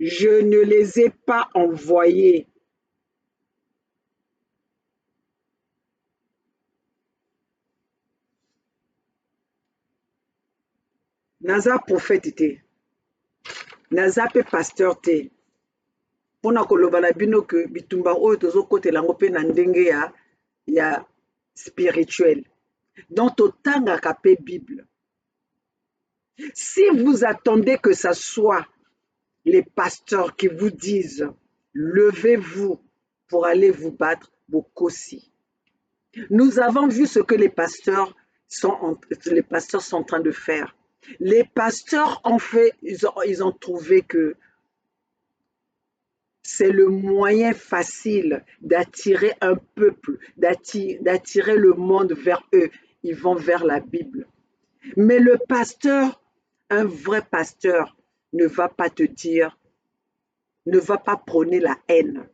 Je ne les ai pas envoyés. Naza prophète te, naza pe pasteur te. Mpona koloba na bino ke bitumba oyo tozokotela yango mpe na ndenge ya spirituel. Donc totangaka pe Bible. Si vous attendez que ça soit les pasteurs qui vous disent levez-vous pour aller vous battre, bokosi. Nous avons vu ce que les pasteurs sont en train de faire. Les pasteurs ont fait, ils ont trouvé que c'est le moyen facile d'attirer un peuple, d'attirer le monde vers eux. Ils vont vers la Bible. Mais le pasteur, un vrai pasteur, ne va pas te dire, ne va pas prôner la haine.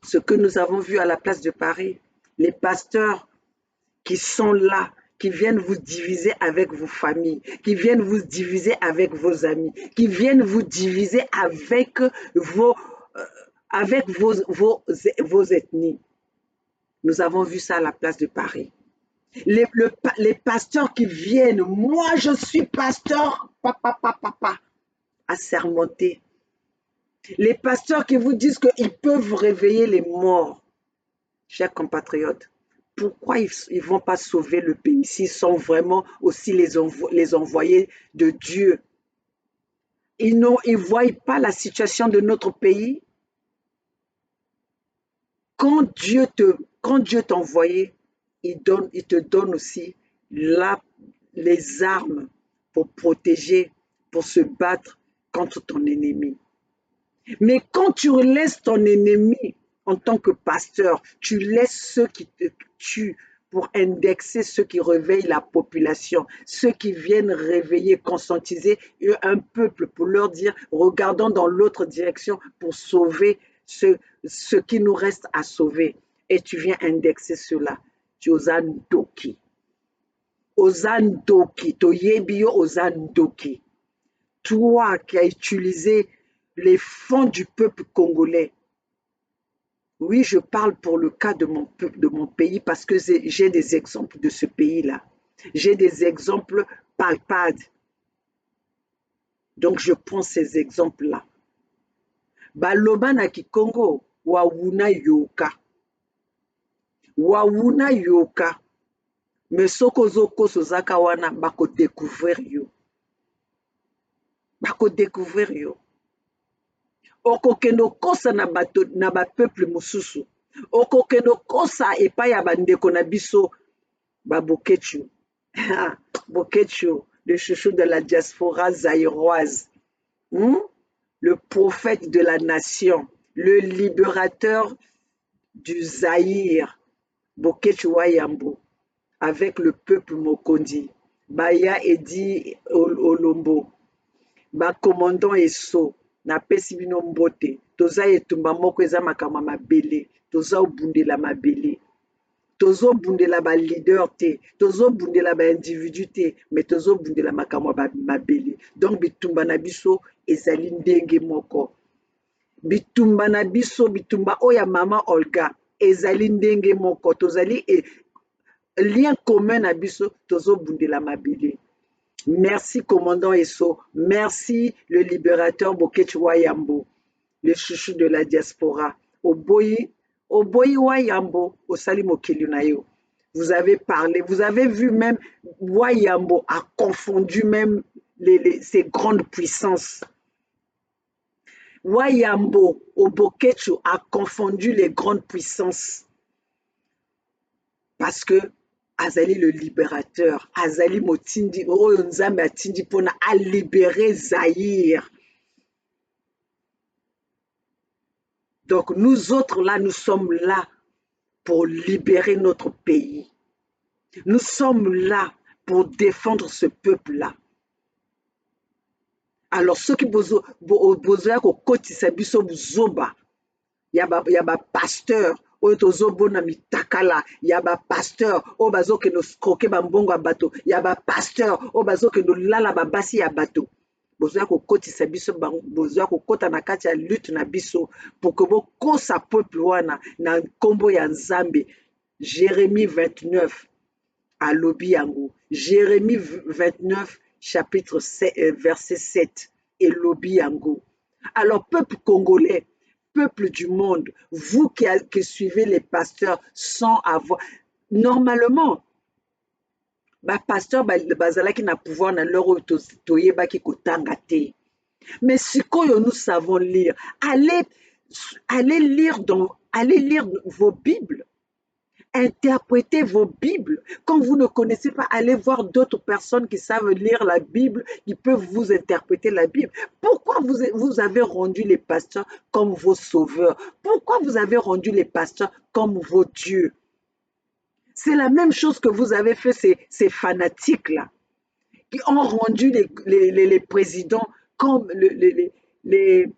Ce que nous avons vu à la place de Paris, les pasteurs qui sont là, qui viennent vous diviser avec vos familles, qui viennent vous diviser avec vos amis, qui viennent vous diviser avec vos ethnies. Nous avons vu ça à la place de Paris. Les pasteurs qui viennent, moi je suis pasteur, papa, assermenté. Les pasteurs qui vous disent qu'ils peuvent réveiller les morts. Chers compatriotes, pourquoi ils ne vont pas sauver le pays s'ils sont vraiment aussi les envoyés de Dieu? Ils ne voient pas la situation de notre pays. Quand Dieu t'a envoyé, il te donne aussi les armes pour protéger, pour se battre contre ton ennemi. Mais quand tu laisses ton ennemi en tant que pasteur, tu laisses ceux qui te tuent pour indexer ceux qui réveillent la population, ceux qui viennent réveiller, conscientiser un peuple pour leur dire regardons dans l'autre direction pour sauver ce qui nous reste à sauver. Et tu viens indexer cela. Tu osandoki. Osandoki. Toyebio osandoki. Toi qui as utilisé les fonds du peuple congolais. Oui, je parle pour le cas de mon pays parce que j'ai des exemples de ce pays-là. J'ai des exemples palpables. Donc, je prends ces exemples-là. Baloba na Kikongo, wawuna yoka. Wawuna yoka. Mais sokozoko sozaka wana bako découvrir yo. Bako découvrir yo. Okokendo kosa na peuple mosusu. Okokendo kosa epai ya bandeko na biso ba Bokechu. Bokechu, le chouchou de la diaspora zaïroise. Le prophète de la nation, le libérateur du Zaïre, Bokechu Wayambo, avec le peuple Mokondi, Baya Edi Olombo, ba commandant Eso, napesi bino mbote, toza etumba moko eza makama mabele, toza obundela mabele, tozo bundela ba leader te, tozo bundela ba individu te, mais tozo bundela makama mabele. Donc bitumba na biso ezali ndenge moko. Bitumba na biso, bitumba oya mama Olga, ezali ndenge moko, tozali lien commun na biso, tozo bundela mabele. Merci, commandant Eso. Merci, le libérateur Bokechu Wayambo, le chouchou de la diaspora. Oboyi Wayambo, osali mokili na yo. Vous avez parlé, vous avez vu même Wayambo a confondu même ces grandes puissances. Wayambo Obokechu a confondu les grandes puissances parce que Azali le libérateur, Azali Motindi, Oyo Nzambe Atindi Pona a libéré Zaïre. Donc nous autres là, nous sommes là pour libérer notre pays. Nous sommes là pour défendre ce peuple-là. Alors ceux qui besoin ko kotisa biso buzoba, ya ba pasteur oyo tozobona mitakala, ya ba pasteur oyo bazokende kroke bambongo ya bato, ya ba pasteur oyo bazokende lala babasi ya bato. Besoin kokotisa biso, besoin kokota na kati ya lutte na biso pour que bokosa peuple wana na nkombo ya Nzambe. Jérémie 29 alobi yango. Jérémie 29 chapitre 7, verset 7 elobi yango. Alors peuple congolais, peuple du monde, vous qui suivez les pasteurs sans avoir normalement bapasteur bazalaki na pouvoir na loro toyebaki kotanga te. Mais sikoyo nous savons lire. Allez lire vos Bibles. Interprétez vos Bibles. Quand vous ne connaissez pas, allez voir d'autres personnes qui savent lire la Bible, qui peuvent vous interpréter la Bible. Pourquoi vous avez rendu les pasteurs comme vos sauveurs? Pourquoi vous avez rendu les pasteurs comme vos dieux? C'est la même chose que vous avez fait ces fanatiques-là, qui ont rendu les présidents comme les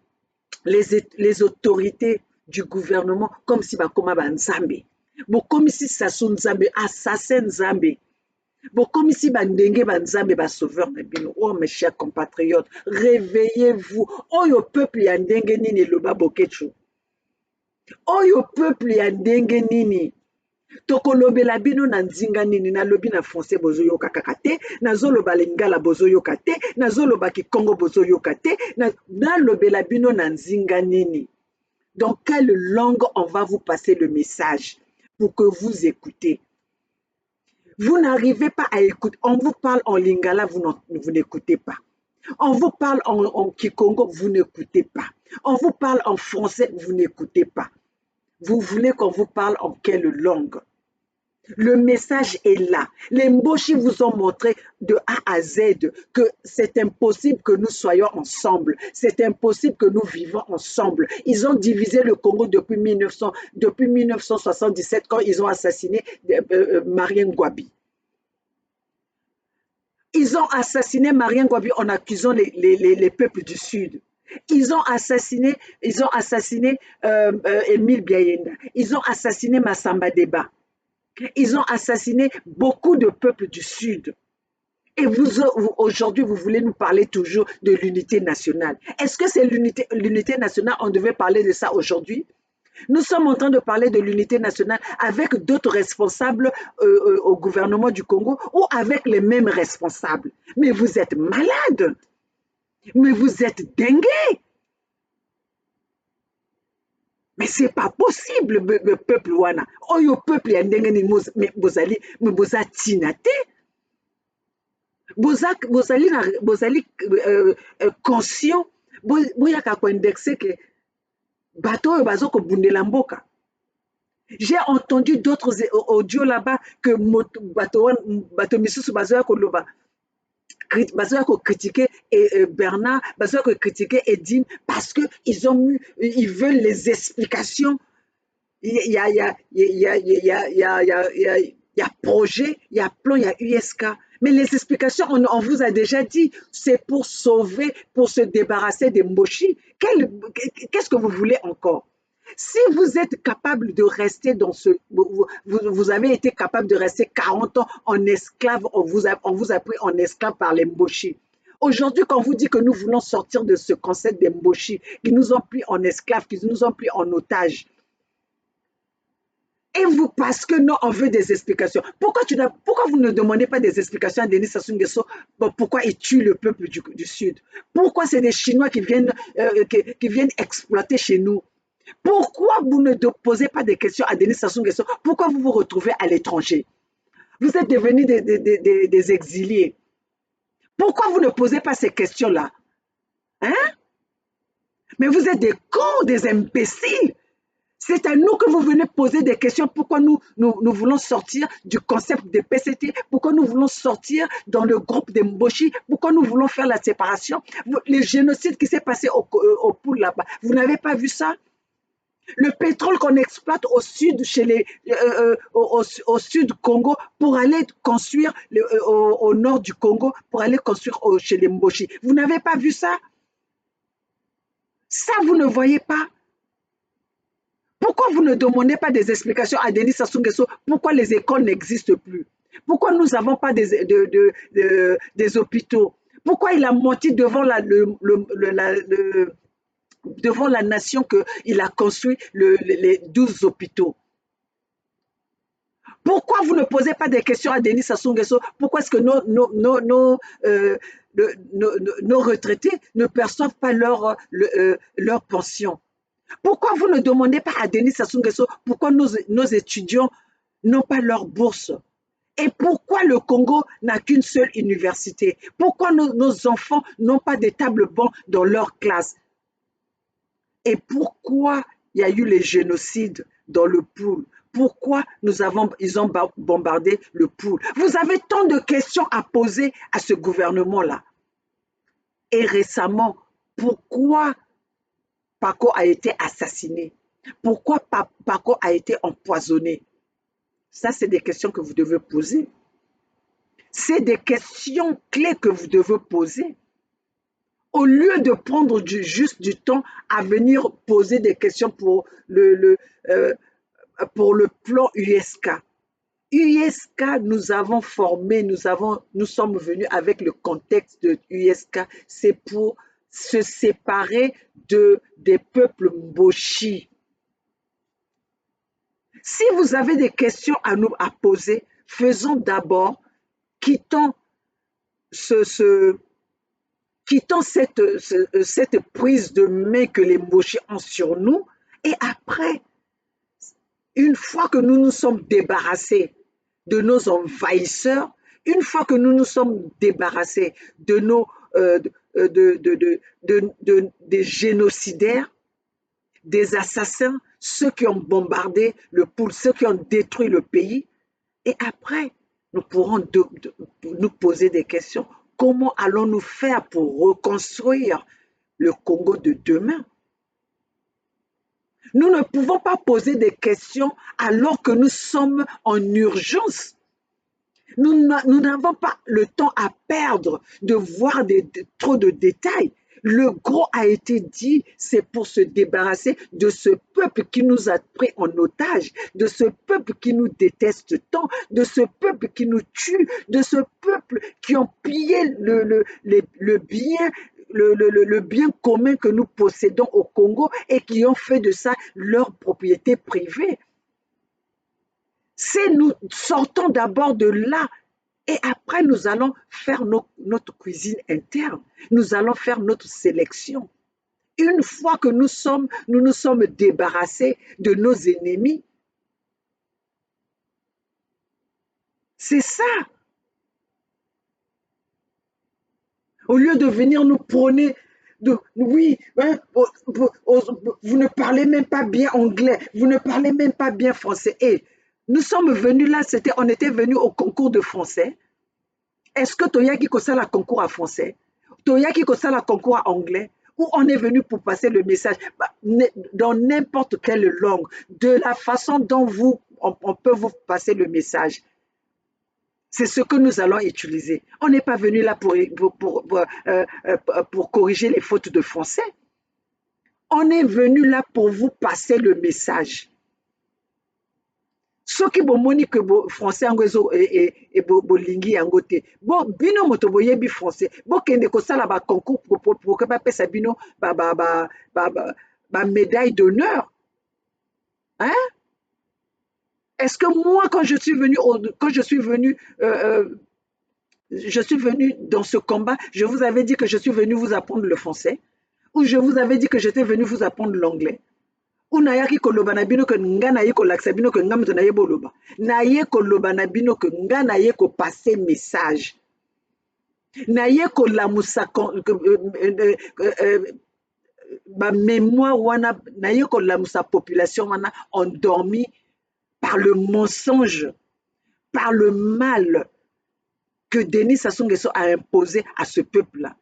autorités du gouvernement comme si bakoma banzambe. Bokomi si sasu nzambe, assassin nzambe. Bokomi si bandenge banzambe basauveur na bino. Oh mes chers compatriotes, réveillez-vous. Oyo peuple ya ndenge nini loba bokechu. Oyo peuple ya ndenge nini. Tokolobela bino na nzinga nini, nalobi na français bozoyoka kaka te, nazoloba lingala bozoyoka te, nazoloba kikongo bozoyoka te, nalobela bino na nzinga nini. Dans quelle langue on va vous passer le message pour que vous écoutez? Vous n'arrivez pas à écouter. On vous parle en lingala, vous n'écoutez pas. On vous parle en kikongo, vous n'écoutez pas. On vous parle en français, vous n'écoutez pas. Vous voulez qu'on vous parle en quelle langue? Le message est là. Les Mboshi vous ont montré de A à Z que c'est impossible que nous soyons ensemble. C'est impossible que nous vivons ensemble. Ils ont divisé le Congo depuis 1977 quand ils ont assassiné Marien Ngouabi. Ils ont assassiné Marien Ngouabi en accusant les peuples du Sud. Ils ont assassiné Émile Biayenda. Ils ont assassiné Massamba Deba. Ils ont assassiné beaucoup de peuples du Sud. Et aujourd'hui, vous voulez nous parler toujours de l'unité nationale. Est-ce que c'est l'unité nationale? On devait parler de ça aujourd'hui. Nous sommes en train de parler de l'unité nationale avec d'autres responsables au gouvernement du Congo ou avec les mêmes responsables. Mais vous êtes malades. Mais vous êtes dingués. Mais c'est pas possible, le peuple wana. Oyo peuple ya ndenge ni bozali tinate. Bozali conscient. Boyaka ko indexer que bato oyo bazoko bundela mboka. J'ai entendu d'autres audios là-bas que bato misusu bazoya ko loba. Bazoya ko critiquer Bernard, bazoya ko critiquer Edine parce que ils veulent les explications. Il y a projet, il y a plan, il y a USK. Mais les explications, on vous a déjà dit, c'est pour sauver, pour se débarrasser des Mboshi. Qu'est-ce que vous voulez encore? Si vous êtes capable de rester dans vous avez été capable de rester 40 ans en esclave, on vous a pris en esclave par les Mboshi. Aujourd'hui, quand on vous dit que nous voulons sortir de ce concept des Mboshi, qui nous ont pris en esclave, qui nous ont pris en otage, et vous, parce que non, on veut des explications. Pourquoi vous ne demandez pas des explications à Denis Sassou Nguesso pourquoi il tue le peuple du Sud? Pourquoi c'est des Chinois qui viennent exploiter chez nous? Pourquoi vous ne posez pas des questions à Denis Sassou Nguesso? Pourquoi vous vous retrouvez à l'étranger? Vous êtes devenus des exilés. Pourquoi vous ne posez pas ces questions-là? Hein? Mais vous êtes des cons, des imbéciles. C'est à nous que vous venez poser des questions. Pourquoi nous voulons sortir du concept de PCT? Pourquoi nous voulons sortir dans le groupe des Mboshi? Pourquoi nous voulons faire la séparation? Les génocides qui s'est passé au Poul là-bas, vous n'avez pas vu ça? Le pétrole qu'on exploite au sud, au sud Congo, pour aller construire au nord du Congo, pour aller construire chez les Mboshi. Vous n'avez pas vu ça? Ça, vous ne voyez pas? Pourquoi vous ne demandez pas des explications à Denis Sassou Nguesso? Pourquoi les écoles n'existent plus? Pourquoi nous n'avons pas des hôpitaux? Pourquoi il a menti devant la nation qu'il a construit les 12 hôpitaux? Pourquoi vous ne posez pas des questions à Denis Sassou Nguesso? Pourquoi est-ce que nos retraités ne perçoivent pas leur pension? Pourquoi vous ne demandez pas à Denis Sassou Nguesso pourquoi nos étudiants n'ont pas leur bourse? Et pourquoi le Congo n'a qu'une seule université? Pourquoi nos enfants n'ont pas de tables bancs dans leur classe? Et pourquoi il y a eu les génocides dans le Poul? Pourquoi ils ont bombardé le Poul? Vous avez tant de questions à poser à ce gouvernement-là. Et récemment, pourquoi Paco a été assassiné? Pourquoi Paco a été empoisonné? Ça, c'est des questions que vous devez poser. C'est des questions clés que vous devez poser. Au lieu de prendre juste du temps à venir poser des questions pour le plan USK. USK, nous avons formé, nous sommes venus avec le contexte de USK, c'est pour se séparer des peuples Mboshi. Si vous avez des questions à nous poser, faisons d'abord, quittons cette prise de main que les Mboshi ont sur nous, et après, une fois que nous nous sommes débarrassés de nos envahisseurs, une fois que nous nous sommes débarrassés de des génocidaires, des assassins, ceux qui ont bombardé le Poul, ceux qui ont détruit le pays, et après, nous pourrons nous poser des questions. Comment allons-nous faire pour reconstruire le Congo de demain? Nous ne pouvons pas poser des questions alors que nous sommes en urgence. Nous n'avons pas le temps à perdre de voir trop de détails. Le gros a été dit, c'est pour se débarrasser de ce peuple qui nous a pris en otage, de ce peuple qui nous déteste tant, de ce peuple qui nous tue, de ce peuple qui ont pillé le bien commun que nous possédons au Congo et qui ont fait de ça leur propriété privée. C'est nous sortons d'abord de là et après nous allons faire notre cuisine interne. Nous allons faire notre sélection. Une fois que nous nous sommes débarrassés de nos ennemis, c'est ça. Au lieu de venir nous prôner, oui, hein, vous ne parlez même pas bien anglais, vous ne parlez même pas bien français. Et nous sommes venus là, on était venus au concours de français. Est-ce que Toyaki Kosala concours à français? Toyaki Kosala concours à anglais? Ou on est venu pour passer le message dans n'importe quelle langue, de la façon dont on peut vous passer le message. C'est ce que nous allons utiliser. On n'est pas venu là pour corriger les fautes de français. On est venu là pour vous passer le message. Soki bomoni que français yango bolingi yango te bo bino moto boyebi français bokende kosala ba concours pour que bapesa bino ba médaille d'honneur. Hein? Est-ce que moi quand je suis venu dans ce combat, je vous avais dit que je suis venu vous apprendre le français ou je vous avais dit que j'étais venu vous apprendre l'anglais? Unayaki koloba na bino ke nga na ye kolakisa bino ke nga moto na ye boloba. Na ye koloba na bino ke nga na ye kopase message. Na ye kolamusa ba mémoire wana, na ye kolamusa population wana endormi par le mensonge, par le mal que Denis Sassou Nguesso a imposé à ce peuple-là.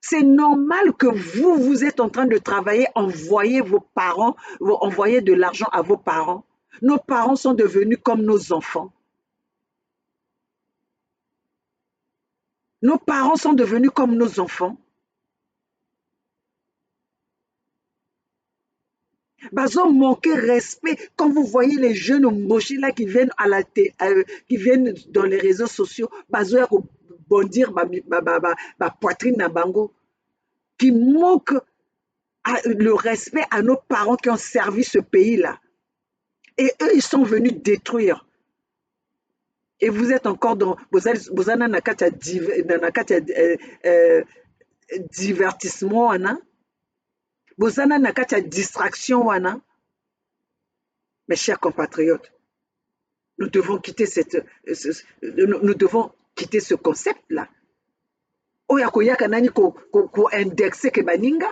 C'est normal que vous êtes en train de travailler, envoyer vos parents, envoyer de l'argent à vos parents. Nos parents sont devenus comme nos enfants. Nos parents sont devenus comme nos enfants. Bazo manquer respect quand vous voyez les jeunes mochis là qui viennent qui viennent dans les réseaux sociaux, bazo ya bondir ba poitrine na bango, qui manquent le respect à nos parents qui ont servi ce pays-là. Et eux, ils sont venus détruire. Et vous êtes encore dans divertissement wana, bozana na kati ya distraction wana. Mes chers compatriotes, nous devons quitter nous devons quitter ce concept-là. Oya koyaka nani ko indexer ke baninga.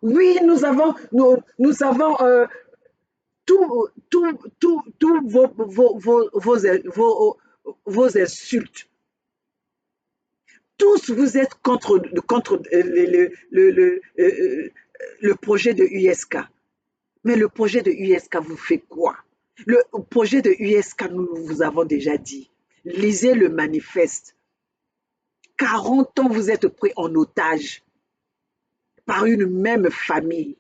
Oui, nous avons tous vos insultes. Tous vous êtes contre le projet de USK. Mais le projet de USK vous fait quoi? Le projet de USK, nous vous avons déjà dit. Lisez le manifeste. 40 ans, vous êtes pris en otage par une même famille.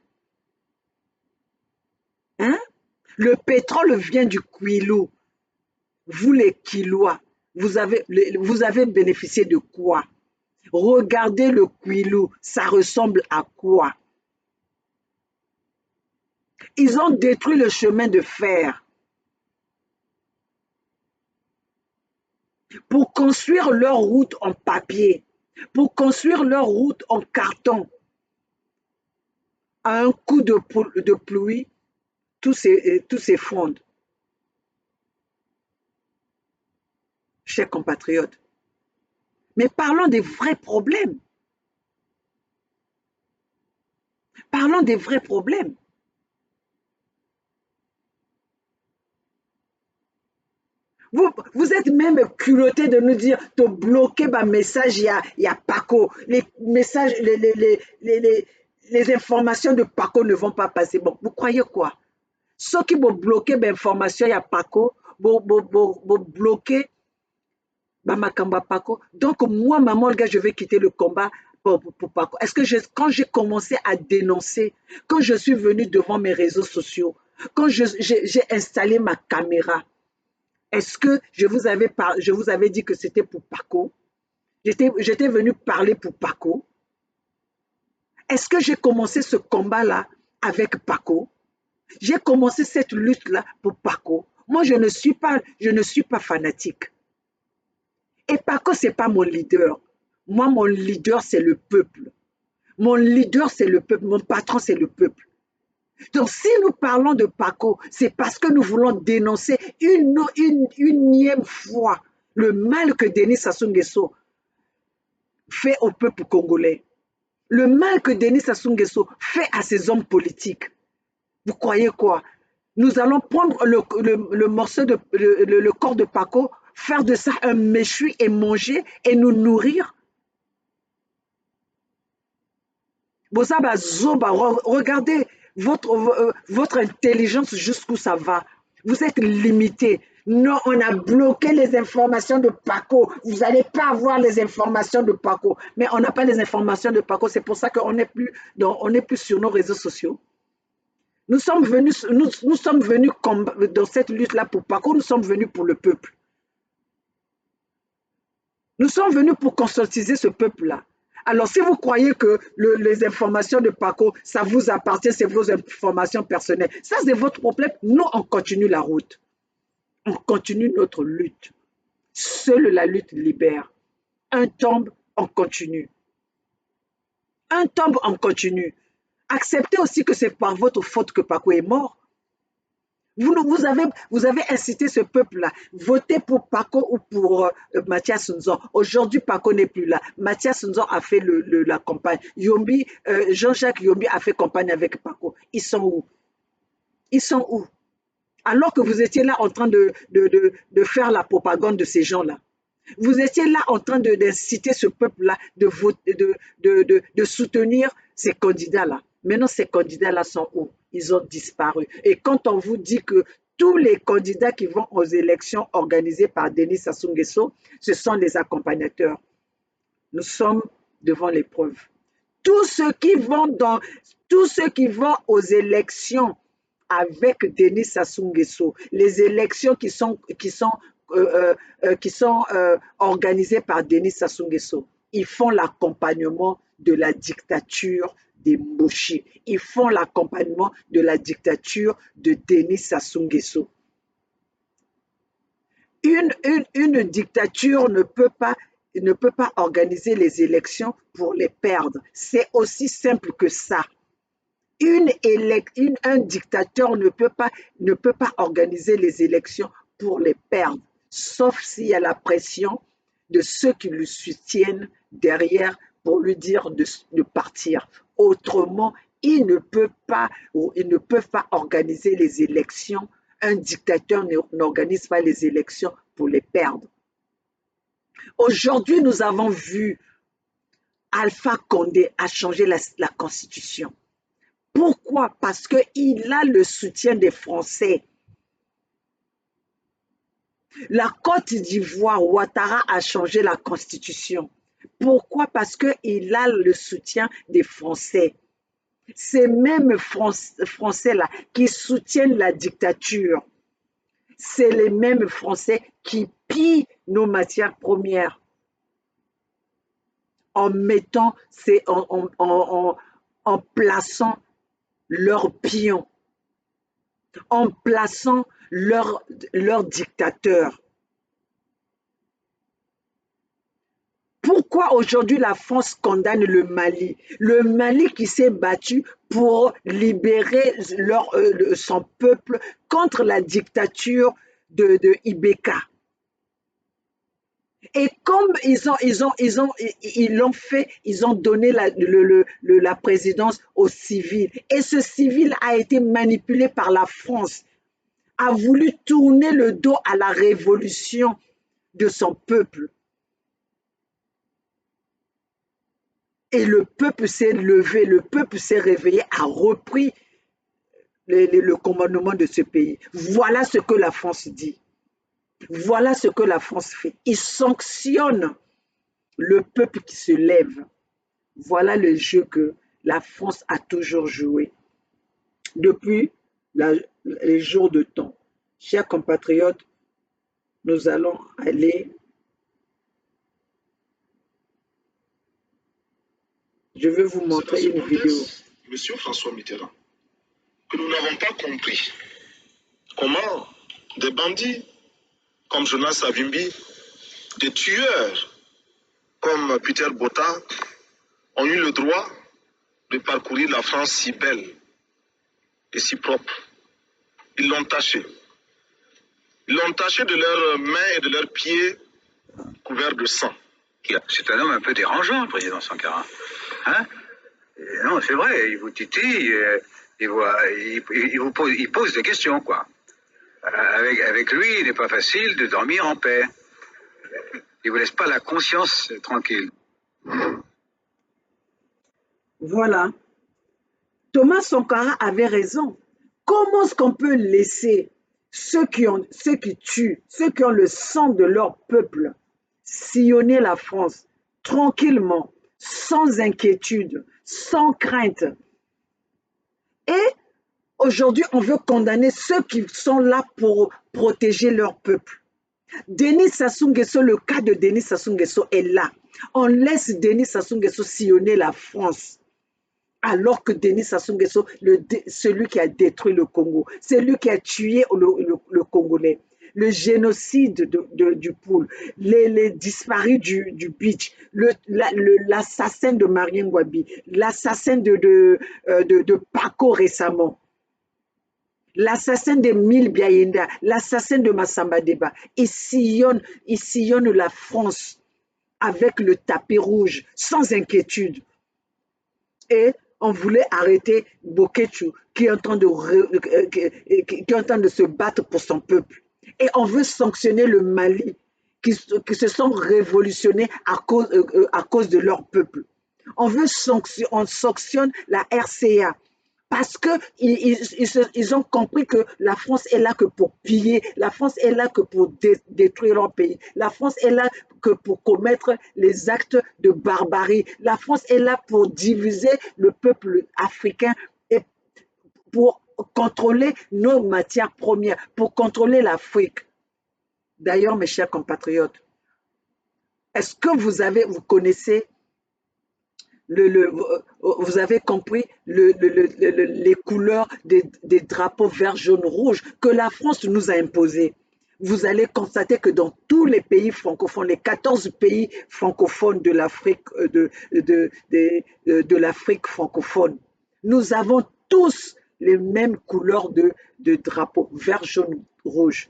Hein? Le pétrole vient du Kwilu. Vous les Kilois, vous avez bénéficié de quoi? Regardez le Kwilu, ça ressemble à quoi? Ils ont détruit le chemin de fer pour construire leur route en papier, pour construire leur route en carton. À un coup de pluie, tout s'effondre. Chers compatriotes, mais parlons des vrais problèmes. Parlons des vrais problèmes. Vous êtes même culotté de nous dire de bloquer ma message, il y a Paco. Les messages, les informations de Paco ne vont pas passer. Bon, vous croyez quoi? Ceux qui vont bloquer l'information, il y a Paco, vont bloquer Bamakamba Paco. Donc, moi, maman, le gars, je vais quitter le combat pour Paco. Est-ce que quand j'ai commencé à dénoncer, quand je suis venu devant mes réseaux sociaux, quand j'ai installé ma caméra, est-ce que je vous avais dit que c'était pour Paco? J'étais venu parler pour Paco. Est-ce que j'ai commencé ce combat-là avec Paco? J'ai commencé cette lutte-là pour Paco. Moi, je ne suis pas fanatique. Et Paco, ce n'est pas mon leader. Moi, mon leader, c'est le peuple. Mon leader, c'est le peuple. Mon patron, c'est le peuple. Donc, si nous parlons de Paco, c'est parce que nous voulons dénoncer une unième fois le mal que Denis Sassou Nguesso fait au peuple congolais. Le mal que Denis Sassou Nguesso fait à ses hommes politiques. Vous croyez quoi? Nous allons prendre le morceau le corps de Paco, faire de ça un méchoui et manger et nous nourrir? Bozaba Zoba, regardez votre intelligence jusqu'où ça va. Vous êtes limité. Non, on a bloqué les informations de Paco. Vous n'allez pas avoir les informations de Paco. Mais on n'a pas les informations de Paco. C'est pour ça qu'on n'est plus, sur nos réseaux sociaux. Nous sommes venus dans cette lutte-là pour Paco. Nous sommes venus pour le peuple. Nous sommes venus pour conscientiser ce peuple-là. Alors, si vous croyez que les informations de Paco, ça vous appartient, c'est vos informations personnelles, ça c'est votre problème. Nous, on continue la route. On continue notre lutte. Seule la lutte libère. Un tombe, on continue. Un tombe, on continue. Acceptez aussi que c'est par votre faute que Paco est mort. Vous avez incité ce peuple-là. Votez pour Paco ou pour Mathias Nzon. Aujourd'hui, Paco n'est plus là. Mathias Nzon a fait la campagne. Jean-Jacques Yombi a fait campagne avec Paco. Ils sont où? Ils sont où? Alors que vous étiez là en train de faire la propagande de ces gens-là. Vous étiez là en train d'inciter ce peuple-là de soutenir ces candidats-là. Maintenant, ces candidats-là sont où? Ils ont disparu. Et quand on vous dit que tous les candidats qui vont aux élections organisées par Denis Sassou Nguesso, ce sont des accompagnateurs. Nous sommes devant l'épreuve. Tous ceux qui vont aux élections avec Denis Sassou Nguesso, les élections qui sont organisées par Denis Sassou Nguesso, ils font l'accompagnement de la dictature des Mboshi. Ils font l'accompagnement de la dictature de Denis Sassou Nguesso. Une dictature ne peut pas organiser les élections pour les perdre. C'est aussi simple que ça. Un dictateur ne peut pas organiser les élections pour les perdre, sauf s'il y a la pression de ceux qui le soutiennent derrière pour lui dire de partir. Autrement, ils ne peuvent pas organiser les élections. Un dictateur n'organise pas les élections pour les perdre. Aujourd'hui, nous avons vu Alpha Condé a changé la constitution. Pourquoi? Parce qu'il a le soutien des Français. La Côte d'Ivoire, Ouattara a changé la constitution. Pourquoi? Parce qu'il a le soutien des Français. Ces mêmes Français-là qui soutiennent la dictature, c'est les mêmes Français qui pillent nos matières premières en plaçant leurs pions, en plaçant leurs dictateurs. Pourquoi aujourd'hui la France condamne le Mali? Le Mali qui s'est battu pour libérer son peuple contre la dictature de Ibeka. Et comme ils ont donné la présidence aux civils. Et ce civil a été manipulé par la France, a voulu tourner le dos à la révolution de son peuple. Et le peuple s'est levé, le peuple s'est réveillé, a repris le commandement de ce pays. Voilà ce que la France dit. Voilà ce que la France fait. Il sanctionne le peuple qui se lève. Voilà le jeu que la France a toujours joué depuis les jours de temps. Chers compatriotes, nous allons aller. Je vais vous montrer une vidéo. Monsieur François Mitterrand, que nous n'avons pas compris comment des bandits comme Jonas Savimbi, des tueurs comme Peter Botta ont eu le droit de parcourir la France si belle et si propre. Ils l'ont taché. Ils l'ont taché de leurs mains et de leurs pieds couverts de sang. C'est un homme un peu dérangeant, le président Sankara. Hein? Non, c'est vrai, il vous titille, il pose des questions, quoi. Avec lui, il n'est pas facile de dormir en paix. Il ne vous laisse pas la conscience tranquille. Voilà. Thomas Sankara avait raison. Comment est-ce qu'on peut laisser ceux qui tuent, ceux qui ont le sang de leur peuple, sillonner la France tranquillement, sans inquiétude, sans crainte? Et aujourd'hui, on veut condamner ceux qui sont là pour protéger leur peuple. Denis Sassou Nguesso, le cas de Denis Sassou Nguesso est là. On laisse Denis Sassou Nguesso sillonner la France. Alors que Denis Sassou Nguesso, celui qui a détruit le Congo, celui qui a tué le Congolais, le génocide du Pool, les disparus du beach, l'assassin de Marien Ngouabi, l'assassin de Paco récemment, l'assassin de Mille Biaïenda, l'assassin de Massamba Deba. Ils sillonnent la France avec le tapis rouge, sans inquiétude. Et on voulait arrêter Bokechu qui est en train de se battre pour son peuple. Et on veut sanctionner le Mali qui se sont révolutionnés à cause de leur peuple. On sanctionne la RCA parce qu'ils ont compris que la France est là que pour piller, la France est là que pour détruire leur pays, la France est là que pour commettre les actes de barbarie, la France est là pour diviser le peuple africain et pour contrôler nos matières premières, pour contrôler l'Afrique. D'ailleurs, mes chers compatriotes, est-ce que vous connaissez vous avez compris les couleurs des drapeaux vert, jaune, rouge que la France nous a imposés? Vous allez constater que dans tous les pays francophones, les 14 pays francophones de l'Afrique l'Afrique francophone, nous avons tous les mêmes couleurs de drapeaux vert, jaune, rouge.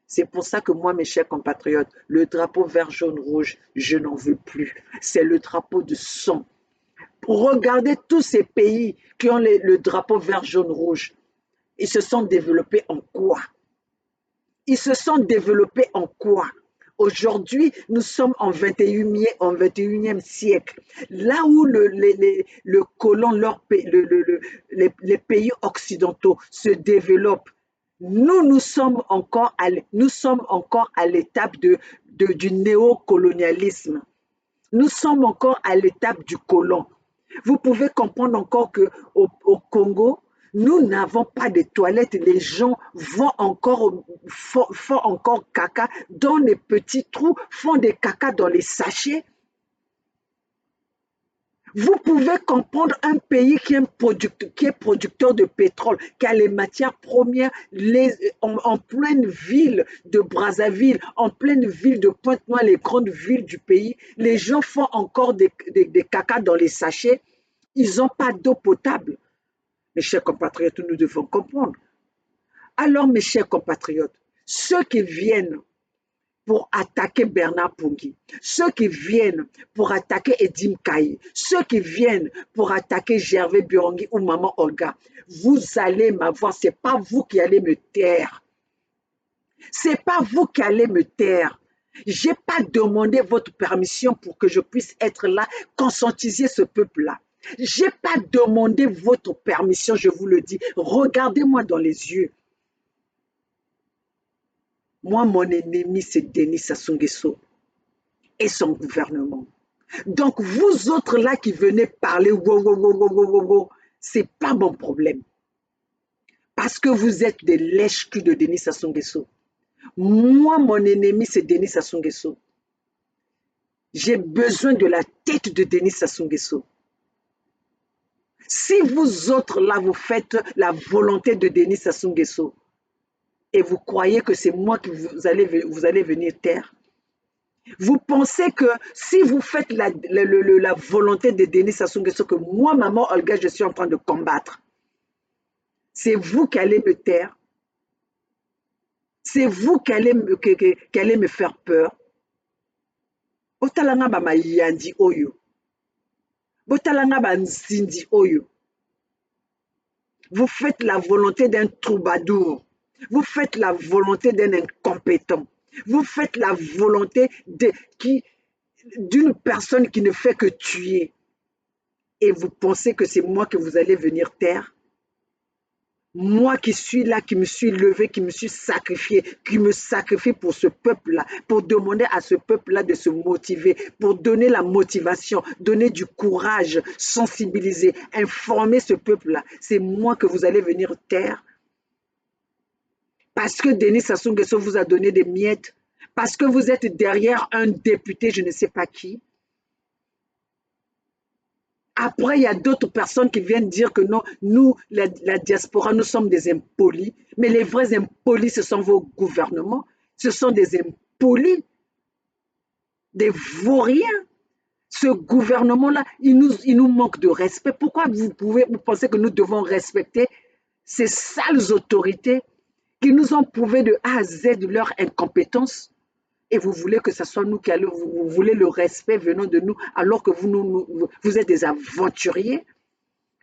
C'est pour ça que moi, mes chers compatriotes, le drapeau vert, jaune, rouge, je n'en veux plus. C'est le drapeau de sang. Regardez tous ces pays qui ont le drapeau vert, jaune, rouge. Ils se sont développés en quoi? Ils se sont développés en quoi? Aujourd'hui, nous sommes en 21e siècle. Là où le colon, les pays occidentaux se développent, nous sommes encore à l'étape du néocolonialisme. Nous sommes encore à l'étape du colon. Vous pouvez comprendre encore qu'au Congo, nous n'avons pas de toilettes. Les gens font encore caca dans les petits trous, font des caca dans les sachets. Vous pouvez comprendre un pays qui est producteur de pétrole, qui a les matières premières en pleine ville de Brazzaville, en pleine ville de Pointe-Noire, les grandes villes du pays. Les gens font encore des caca dans les sachets. Ils n'ont pas d'eau potable. Mes chers compatriotes, nous devons comprendre. Alors, mes chers compatriotes, ceux qui viennent pour attaquer Bernard Pongui, ceux qui viennent pour attaquer Edim Kaï, ceux qui viennent pour attaquer Gervais Biorongui ou Maman Olga, vous allez m'avoir, ce n'est pas vous qui allez me taire. Ce n'est pas vous qui allez me taire. Je n'ai pas demandé votre permission pour que je puisse être là, conscientiser ce peuple-là. Je n'ai pas demandé votre permission, je vous le dis. Regardez-moi dans les yeux. Moi, mon ennemi, c'est Denis Sassou Nguesso et son gouvernement. Donc, vous autres là qui venez parler, ce n'est pas mon problème. Parce que vous êtes des lèches-culs de Denis Sassou Nguesso. Moi, mon ennemi, c'est Denis Sassou Nguesso. J'ai besoin de la tête de Denis Sassou Nguesso. Si vous autres là, vous faites la volonté de Denis Sassou Nguesso, et vous croyez que c'est moi que vous allez venir taire. Vous pensez que si vous faites la volonté de Denis Sassou Nguesso, que moi, Maman Olga, je suis en train de combattre, c'est vous qui allez me taire. C'est vous qui allez me faire peur. Botalanga ba mayandi oyo. Botalanga ba nsindi oyo. Vous faites la volonté d'un troubadour. Vous faites la volonté d'un incompétent. Vous faites la volonté d'une personne qui ne fait que tuer. Et vous pensez que c'est moi que vous allez venir taire? Moi qui suis là, qui me suis levé, qui me suis sacrifié, qui me sacrifie pour ce peuple-là, pour demander à ce peuple-là de se motiver, pour donner la motivation, donner du courage, sensibiliser, informer ce peuple-là. C'est moi que vous allez venir taire. Parce que Denis Sassou Nguesso vous a donné des miettes, parce que vous êtes derrière un député, je ne sais pas qui. Après, il y a d'autres personnes qui viennent dire que non, nous, la diaspora, nous sommes des impolis. Mais les vrais impolis, ce sont vos gouvernements Ce sont des impolis, des vauriens. Ce gouvernement-là, il nous manque de respect. Pourquoi vous pensez que nous devons respecter ces sales autorités qui nous ont prouvé de A à Z leur incompétence? Et vous voulez que ce soit nous qui allons, vous voulez le respect venant de nous, alors que vous êtes des aventuriers,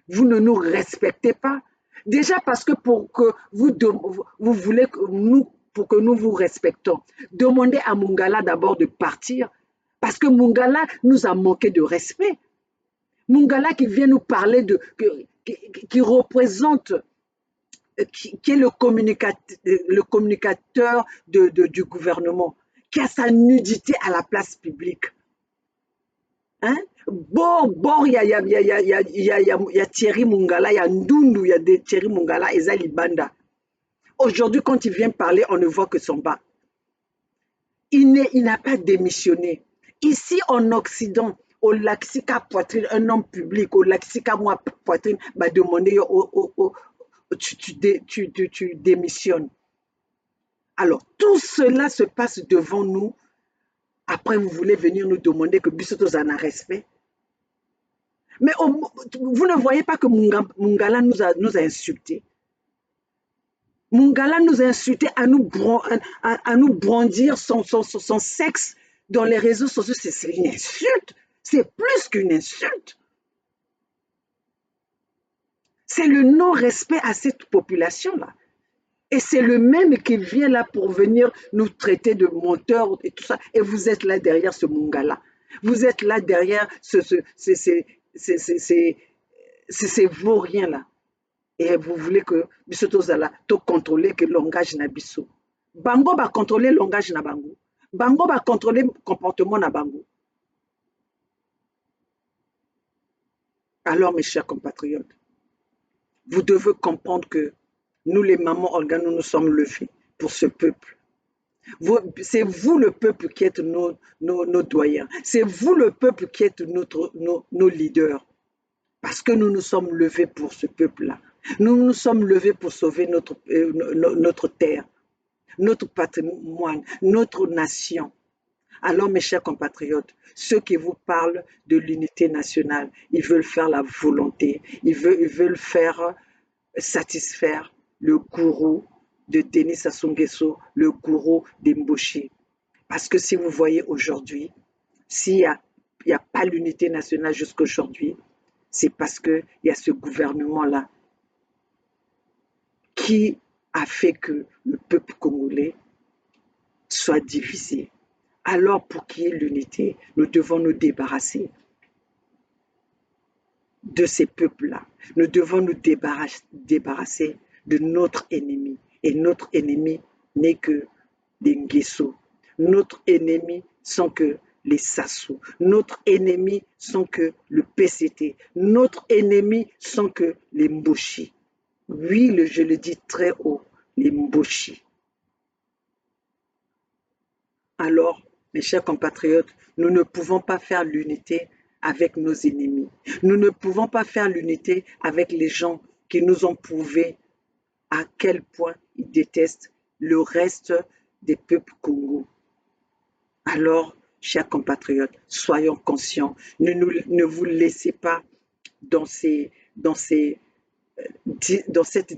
vous ne nous respectez pas. Déjà parce que pour que vous voulez que pour que nous vous respectons, demandez à Mungala d'abord de partir, parce que Mungala nous a manqué de respect. Mungala qui vient nous parler qui représente, qui est le communicateur du gouvernement, qui a sa nudité à la place publique. Hein? Bon, il y a Thierry Mungala, il y a Ndundu, il y a des Thierry Mungala et Zali Banda. Aujourd'hui, quand il vient parler, on ne voit que son bas. Il n'a pas démissionné. Ici, en Occident, au Laxika Poitrine, un homme public, au Laxika moi Poitrine, va demander tu démissionnes. Alors, tout cela se passe devant nous. Après, vous voulez venir nous demander que Bissotos en a respect. Mais vous ne voyez pas que Mungala nous a insultés. Mungala nous a insultés à nous brandir son sexe dans les réseaux sociaux. C'est une insulte. C'est plus qu'une insulte. C'est le non-respect à cette population-là. Et c'est le même qui vient là pour venir nous traiter de menteurs et tout ça. Et vous êtes là derrière ce Mungala. Vous êtes là derrière ces vauriens-là. Et vous voulez que Bissoto Zala to contrôler que le langage na biso. Bango va contrôler le langage na bango. Bango va contrôler le comportement na bango. Alors, mes chers compatriotes, vous devez comprendre que nous, les mamans organes, nous nous sommes levés pour ce peuple. C'est vous le peuple qui êtes nos doyens. C'est vous le peuple qui êtes nos leaders. Parce que nous nous sommes levés pour ce peuple-là. Nous nous sommes levés pour sauver notre terre, notre patrimoine, notre nation. Alors, mes chers compatriotes, ceux qui vous parlent de l'unité nationale, ils veulent faire la volonté, ils veulent faire satisfaire le gourou de Denis Sassou Nguesso, le gourou d'Mboshi. Parce que si vous voyez aujourd'hui, s'il n'y a pas l'unité nationale jusqu'à aujourd'hui, c'est parce qu'il y a ce gouvernement-là qui a fait que le peuple congolais soit divisé. Alors, pour qu'il y ait l'unité, nous devons nous débarrasser de ces peuples-là. Nous devons nous débarrasser de notre ennemi. Et notre ennemi n'est que les Nguesso. Notre ennemi sont que les Sassou. Notre ennemi sont que le PCT. Notre ennemi sont que les Mboshi. Oui, je le dis très haut, les Mboshi. Alors, mes chers compatriotes, nous ne pouvons pas faire l'unité avec nos ennemis. Nous ne pouvons pas faire l'unité avec les gens qui nous ont prouvé à quel point ils détestent le reste des peuples congolais. Alors, chers compatriotes, soyons conscients. Ne vous laissez pas dans cette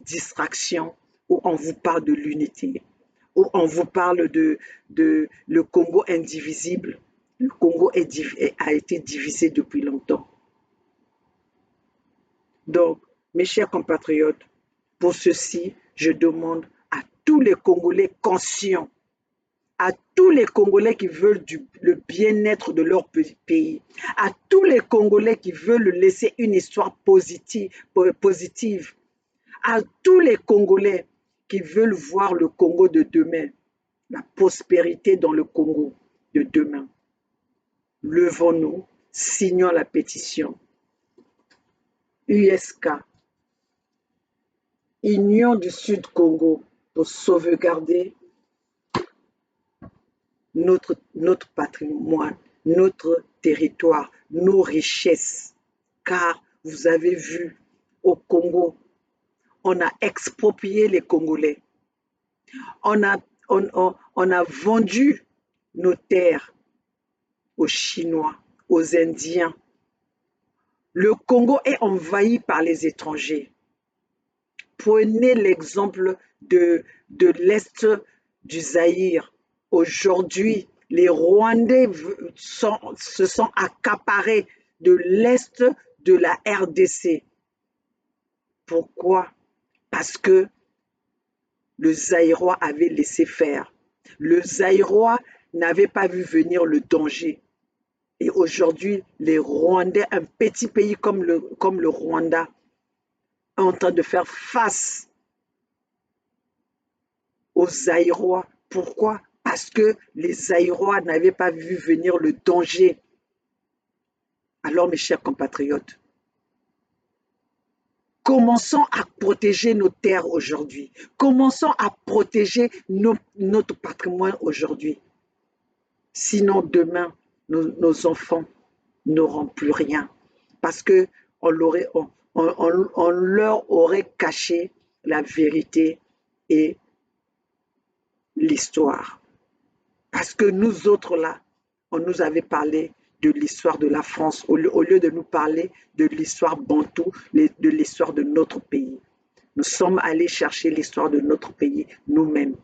distraction où on vous parle de l'unité, où on vous parle de le Congo indivisible. Le Congo a été divisé depuis longtemps. Donc, mes chers compatriotes, pour ceci, je demande à tous les Congolais conscients, à tous les Congolais qui veulent le bien-être de leur pays, à tous les Congolais qui veulent laisser une histoire positive, à tous les Congolais qui veulent voir le Congo de demain, la prospérité dans le Congo de demain. Levons-nous, signons la pétition. USK, Union du Sud Congo, pour sauvegarder notre patrimoine, notre territoire, nos richesses. Car vous avez vu, au Congo, on a exproprié les Congolais. On a On a vendu nos terres aux Chinois, aux Indiens. Le Congo est envahi par les étrangers. Prenez l'exemple de l'Est du Zaïre. Aujourd'hui, les Rwandais se sont accaparés de l'Est de la RDC. Pourquoi? Parce que le Zaïrois avait laissé faire. Le Zaïrois n'avait pas vu venir le danger. Et aujourd'hui, les Rwandais, un petit pays comme le Rwanda, est en train de faire face aux Zaïrois. Pourquoi? Parce que les Zaïrois n'avaient pas vu venir le danger. Alors, mes chers compatriotes, commençons à protéger nos terres aujourd'hui. Commençons à protéger notre patrimoine aujourd'hui. Sinon, demain, nos enfants n'auront plus rien. Parce qu'on leur aurait caché la vérité et l'histoire. Parce que nous autres là, on nous avait parlé de l'histoire de la France au lieu de nous parler de l'histoire bantou, de l'histoire de notre pays. Nous sommes allés chercher l'histoire de notre pays nous-mêmes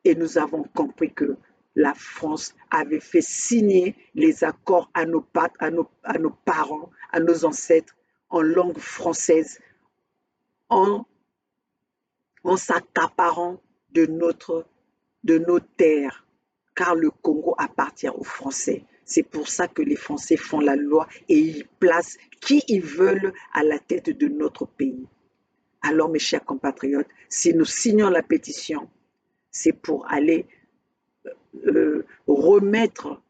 et nous avons compris que la France avait fait signer les accords à nos parents, à nos ancêtres en langue française, en s'accaparant de nos terres, car le Congo appartient aux Français. C'est pour ça que les Français font la loi et ils placent qui ils veulent à la tête de notre pays. Alors, mes chers compatriotes, si nous signons la pétition, c'est pour aller remettre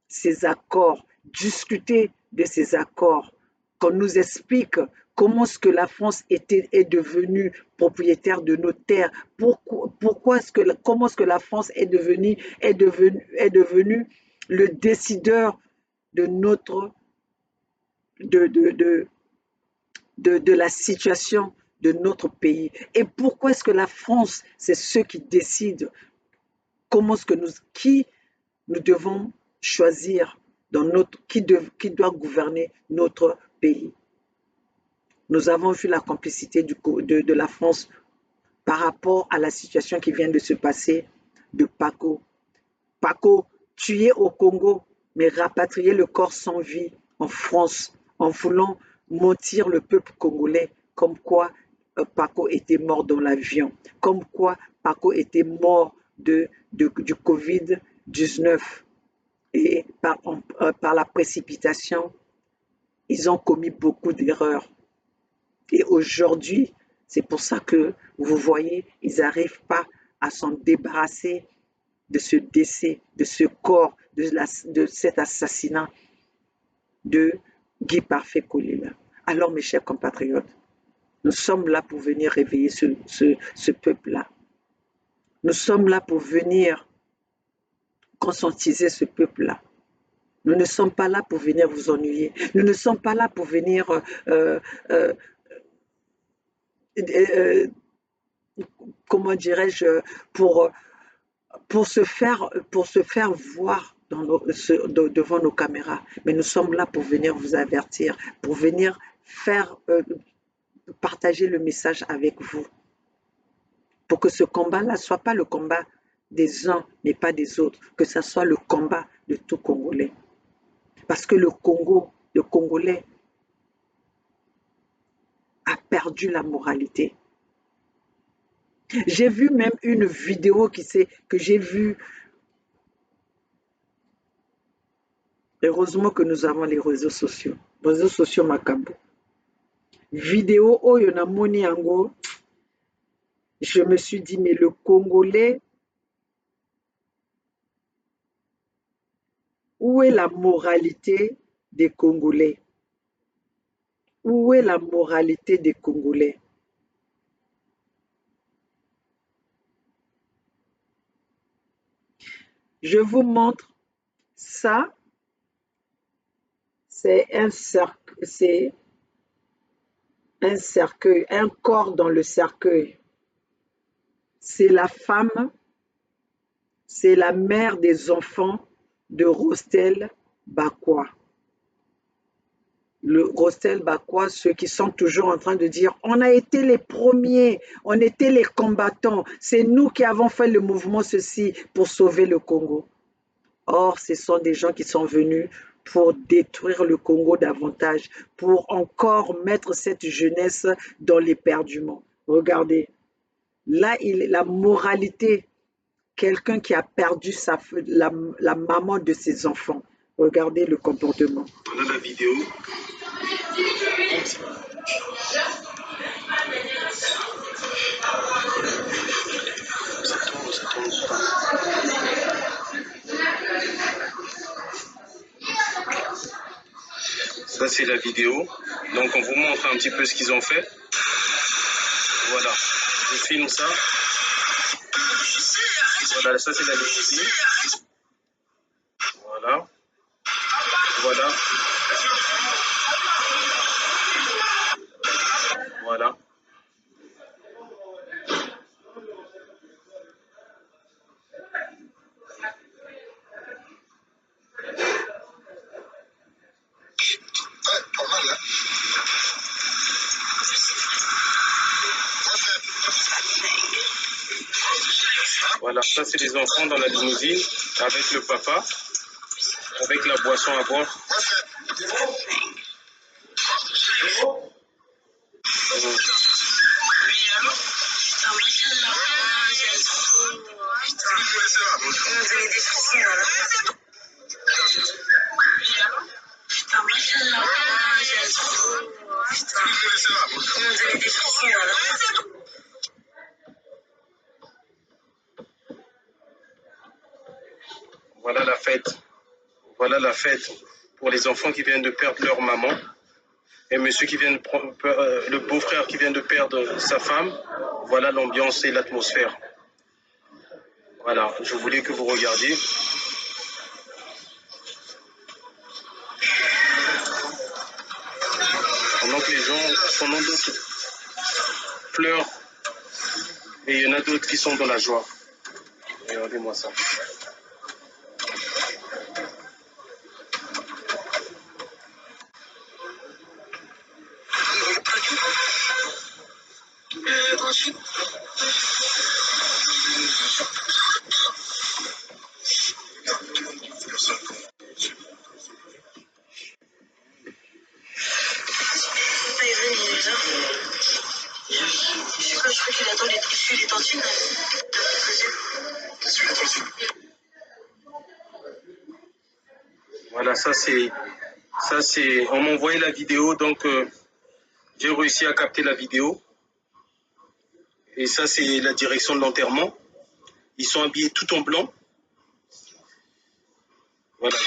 ces accords, discuter de ces accords, qu'on nous explique comment est-ce que la France est devenue propriétaire de nos terres, comment est-ce que la France est devenue le décideur de la situation de notre pays. Et pourquoi est-ce que la France, c'est ceux qui décident qui nous devons choisir qui doit gouverner notre pays. Nous avons vu la complicité de la France par rapport à la situation qui vient de se passer de Paco. Paco, tué au Congo, mais rapatrier le corps sans vie en France, en voulant mentir le peuple congolais, comme quoi Paco était mort dans l'avion, comme quoi Paco était mort du Covid-19. Et par la précipitation, ils ont commis beaucoup d'erreurs. Et aujourd'hui, c'est pour ça que vous voyez, ils n'arrivent pas à s'en débarrasser de ce décès, de ce corps, de cet assassinat de Guy Parfait Colila. Alors, mes chers compatriotes, nous sommes là pour venir réveiller ce peuple-là. Nous sommes là pour venir conscientiser ce peuple-là. Nous ne sommes pas là pour venir vous ennuyer. Nous ne sommes pas là pour venir comment dirais-je, pour se faire voir devant nos caméras. Mais nous sommes là pour venir vous avertir, pour venir partager le message avec vous. Pour que ce combat-là ne soit pas le combat des uns, mais pas des autres, que ce soit le combat de tout Congolais. Parce que le Congolais a perdu la moralité. J'ai vu même une vidéo que j'ai vue. Heureusement que nous avons les réseaux sociaux. Réseaux sociaux Makambo. Vidéo oyo namoni yango. Je me suis dit, mais le Congolais, où est la moralité des Congolais? Où est la moralité des Congolais? Je vous montre ça. C'est un cercueil, un corps dans le cercueil. C'est la femme C'est la mère des enfants de Rostel Bakwa. Le Rostel Bakwa, ceux qui sont toujours en train de dire on a été les premiers, on était les combattants, c'est nous qui avons fait le mouvement ceci pour sauver le Congo. Or, ce sont des gens qui sont venus pour détruire le Congo davantage, pour encore mettre cette jeunesse dans l'éperdument. Regardez, là, la moralité, quelqu'un qui a perdu la maman de ses enfants. Regardez le comportement. Voilà la vidéo. Ça tourne pas. Ça c'est la vidéo. Donc on vous montre un petit peu ce qu'ils ont fait. Voilà. Je filme ça. Voilà, ça c'est la limousine. Voilà. Voilà. Voilà. Voilà, ça c'est les enfants dans la limousine avec le papa, avec la boisson à boire. Voilà la fête. Voilà la fête pour les enfants qui viennent de perdre leur maman et monsieur qui vient le beau-frère qui vient de perdre sa femme. Voilà l'ambiance et l'atmosphère. Voilà, je voulais que vous regardiez. Pendant que les gens pleurent et il y en a d'autres qui sont dans la joie. Regardez-moi ça. Voilà, on m'a envoyé la vidéo, donc j'ai réussi à capter la vidéo. Et ça, c'est la direction de l'enterrement. Ils sont habillés tout en blanc. Voilà.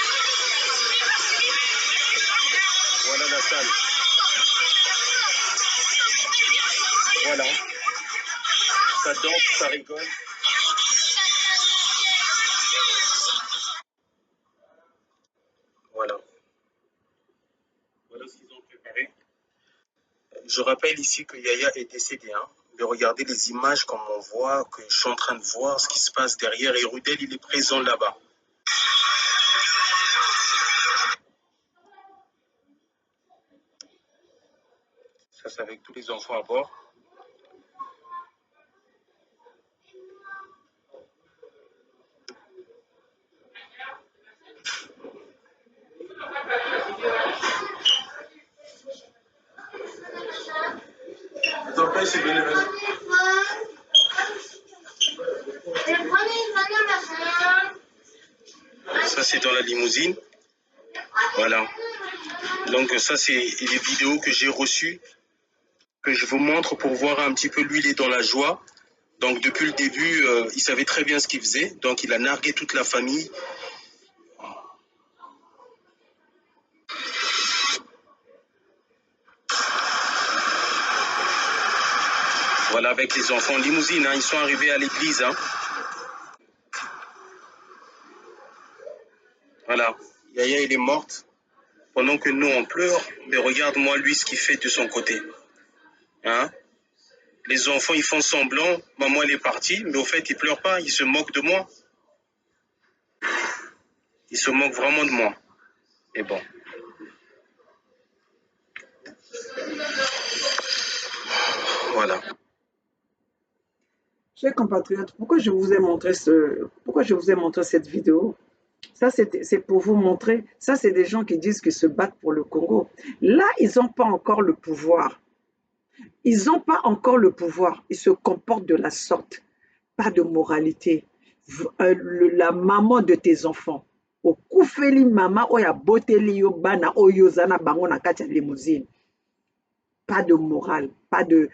Voilà la salle. Voilà. Ça danse, ça rigole. Voilà. Voilà ce qu'ils ont préparé. Je rappelle ici que Yaya est décédé. Hein. Mais regardez les images comme on voit, que je suis en train de voir ce qui se passe derrière. Et Rudel, il est présent là-bas. Ça, c'est avec tous les enfants à bord. Ça, c'est dans la limousine. Voilà. Donc, ça, c'est les vidéos que j'ai reçues, que je vous montre pour voir un petit peu. Lui, il est dans la joie. Donc, depuis le début, il savait très bien ce qu'il faisait. Donc, il a nargué toute la famille. Voilà, avec les enfants en limousine. Hein, ils sont arrivés à l'église. Hein. Voilà. Yaya, il est morte. Pendant que nous, on pleure. Mais regarde-moi, lui, ce qu'il fait de son côté. Hein? Les enfants, ils font semblant. Maman, elle est partie. Mais au fait, ils pleurent pas. Ils se moquent de moi. Ils se moquent vraiment de moi. Et bon. Voilà. Chers compatriotes, pourquoi je vous ai montré cette vidéo? Ça, c'est pour vous montrer. Ça, c'est des gens qui disent qu'ils se battent pour le Congo. Là, ils n'ont pas encore le pouvoir. Ils n'ont pas encore le pouvoir. Ils se comportent de la sorte. Pas de moralité. La maman de tes enfants. Okufeli mama oya boteli yo bana oyo zana bango na kati ya limousine. Pas de morale, pas de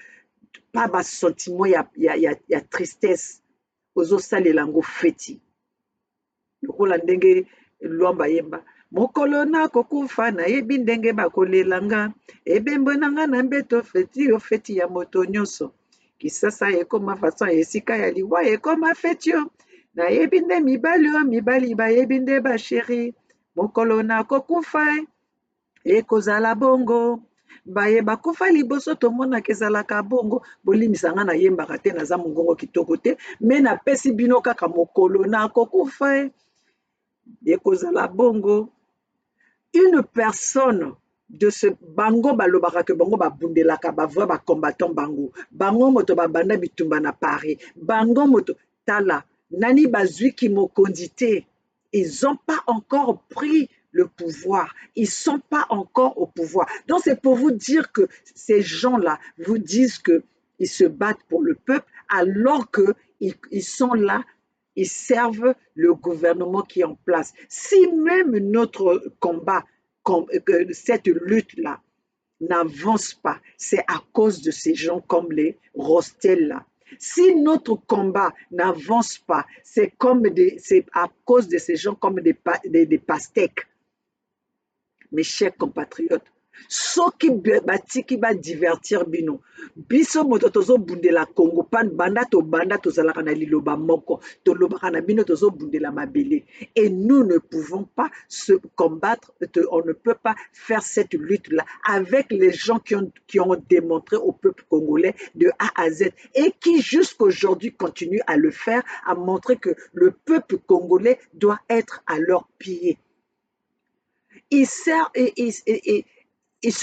sentiment, il y a tristesse. Ozo salelango feti. Lokola ndenge lwamba yemba. Mokolo na kokufa na yebi ndenge bakolelanga. Ebembo nanga na mbeto feti yo feti ya moto nyonso. Kisasa ekoma façon esika ya liwa ekoma feti yo. Na yebi nde mibali bayebi nde basheri. Mokolo na kokufa ekozala bongo. Baye bakufa liboso tomonaka ezalaka bongo. Bolimisanga na yembaka te naza mongongo kitoko te. Me napesi bino kaka mokolo na kokufa ekozala bongo. Une personne de ce bango balobaka ke bango babundelaka bavra bacombattant bango. Bango moto babanda bitumba na Paris. Bango moto tala nani bazwi ki mokondi te. Ils n'ont pas encore pris le pouvoir. Ils ne sont pas encore au pouvoir. Donc c'est pour vous dire que ces gens-là vous disent qu'ils se battent pour le peuple alors qu'ils sont là, ils servent le gouvernement qui est en place. Si même notre combat, cette lutte-là, n'avance pas, c'est à cause de ces gens comme les Rostel-là. Si notre combat n'avance pas, c'est à cause de ces gens comme des pastèques. Mes chers compatriotes, soki batiki ba divertir bino biso moto tozobundela Congo banda tozalaka na liloba moko tolobaka na bino tozobundela mabele et nous ne pouvons pas se combattre, on ne peut pas faire cette lutte là avec les gens qui ont démontré au peuple congolais de A à Z et qui jusqu'aujourd'hui continuent à le faire, à montrer que le peuple congolais doit être à leurs pieds. Ils se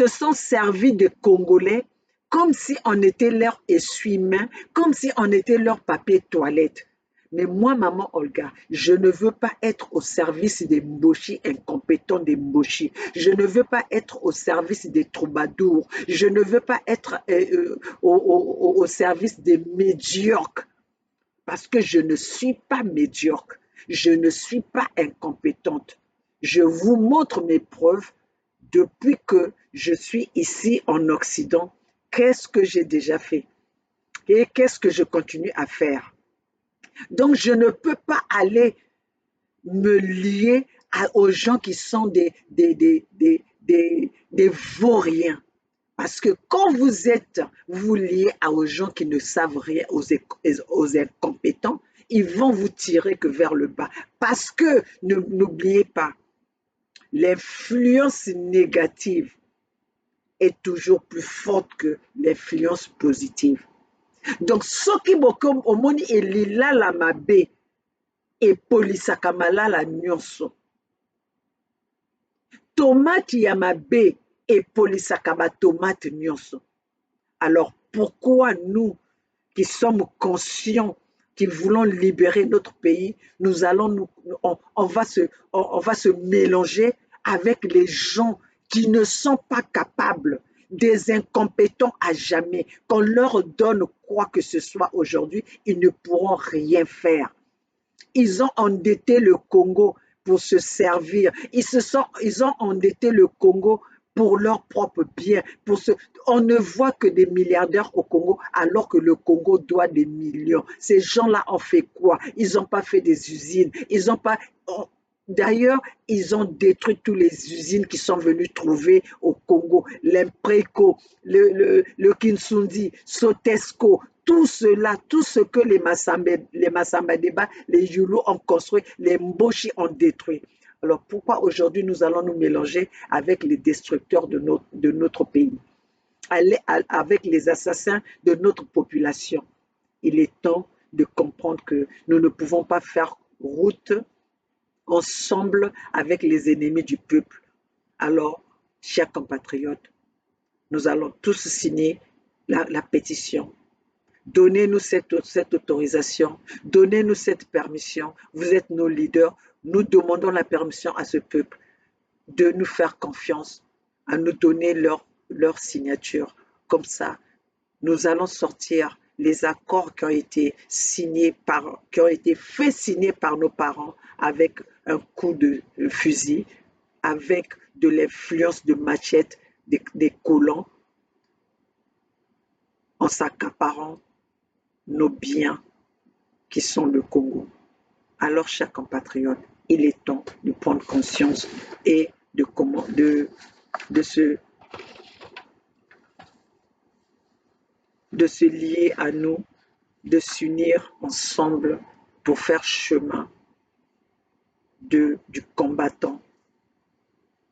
sont servis de Congolais comme si on était leur essuie-main, comme si on était leur papier toilette. Mais moi, maman Olga, je ne veux pas être au service des Mboshi incompétents des Mboshi. Je ne veux pas être au service des troubadours. Je ne veux pas être au service des médiocres. Parce que je ne suis pas médiocre. Je ne suis pas incompétente. Je vous montre mes preuves depuis que je suis ici en Occident. Qu'est-ce que j'ai déjà fait? Et qu'est-ce que je continue à faire? Donc, je ne peux pas aller me lier aux gens qui sont des vauriens. Parce que quand vous liez aux gens qui ne savent rien, aux incompétents, ils vont vous tirer que vers le bas. Parce que, n'oubliez pas, l'influence négative est toujours plus forte que l'influence positive. Donc, ce qui bokom omoni elila la mabe et polisaka malala nyonso. Tomate ya mabe et polisaka ba tomate nyonso. Alors, pourquoi nous qui sommes conscients qui voulons libérer notre pays, on va se mélanger avec les gens qui ne sont pas capables, des incompétents à jamais. Qu'on leur donne quoi que ce soit aujourd'hui, ils ne pourront rien faire. Ils ont endetté le Congo pour se servir. Ils ont endetté le Congo pour leur propre bien. On ne voit que des milliardaires au Congo alors que le Congo doit des millions. Ces gens-là ont fait quoi? Ils n'ont pas fait des usines. Ils n'ont pas... D'ailleurs, ils ont détruit toutes les usines qui sont venues trouver au Congo. L'Impreco, le Kinsundi, Sotesco, tout cela, tout ce que les Massamba-Deba, les Yulu ont construit, les Mboshi ont détruit. Alors pourquoi aujourd'hui nous allons nous mélanger avec les destructeurs de notre pays, avec les assassins de notre population? Il est temps de comprendre que nous ne pouvons pas faire route ensemble avec les ennemis du peuple. Alors, chers compatriotes, nous allons tous signer la pétition. Donnez-nous cette autorisation, donnez-nous cette permission. Vous êtes nos leaders. Nous demandons la permission à ce peuple de nous faire confiance, à nous donner leur signature. Comme ça, nous allons sortir les accords qui ont été faits signer par nos parents avec un coup de fusil, avec de l'influence de machette des colons, en s'accaparant nos biens qui sont le Congo. Alors, chers compatriotes, il est temps de prendre conscience et de se lier à nous, de s'unir ensemble pour faire chemin du combattant,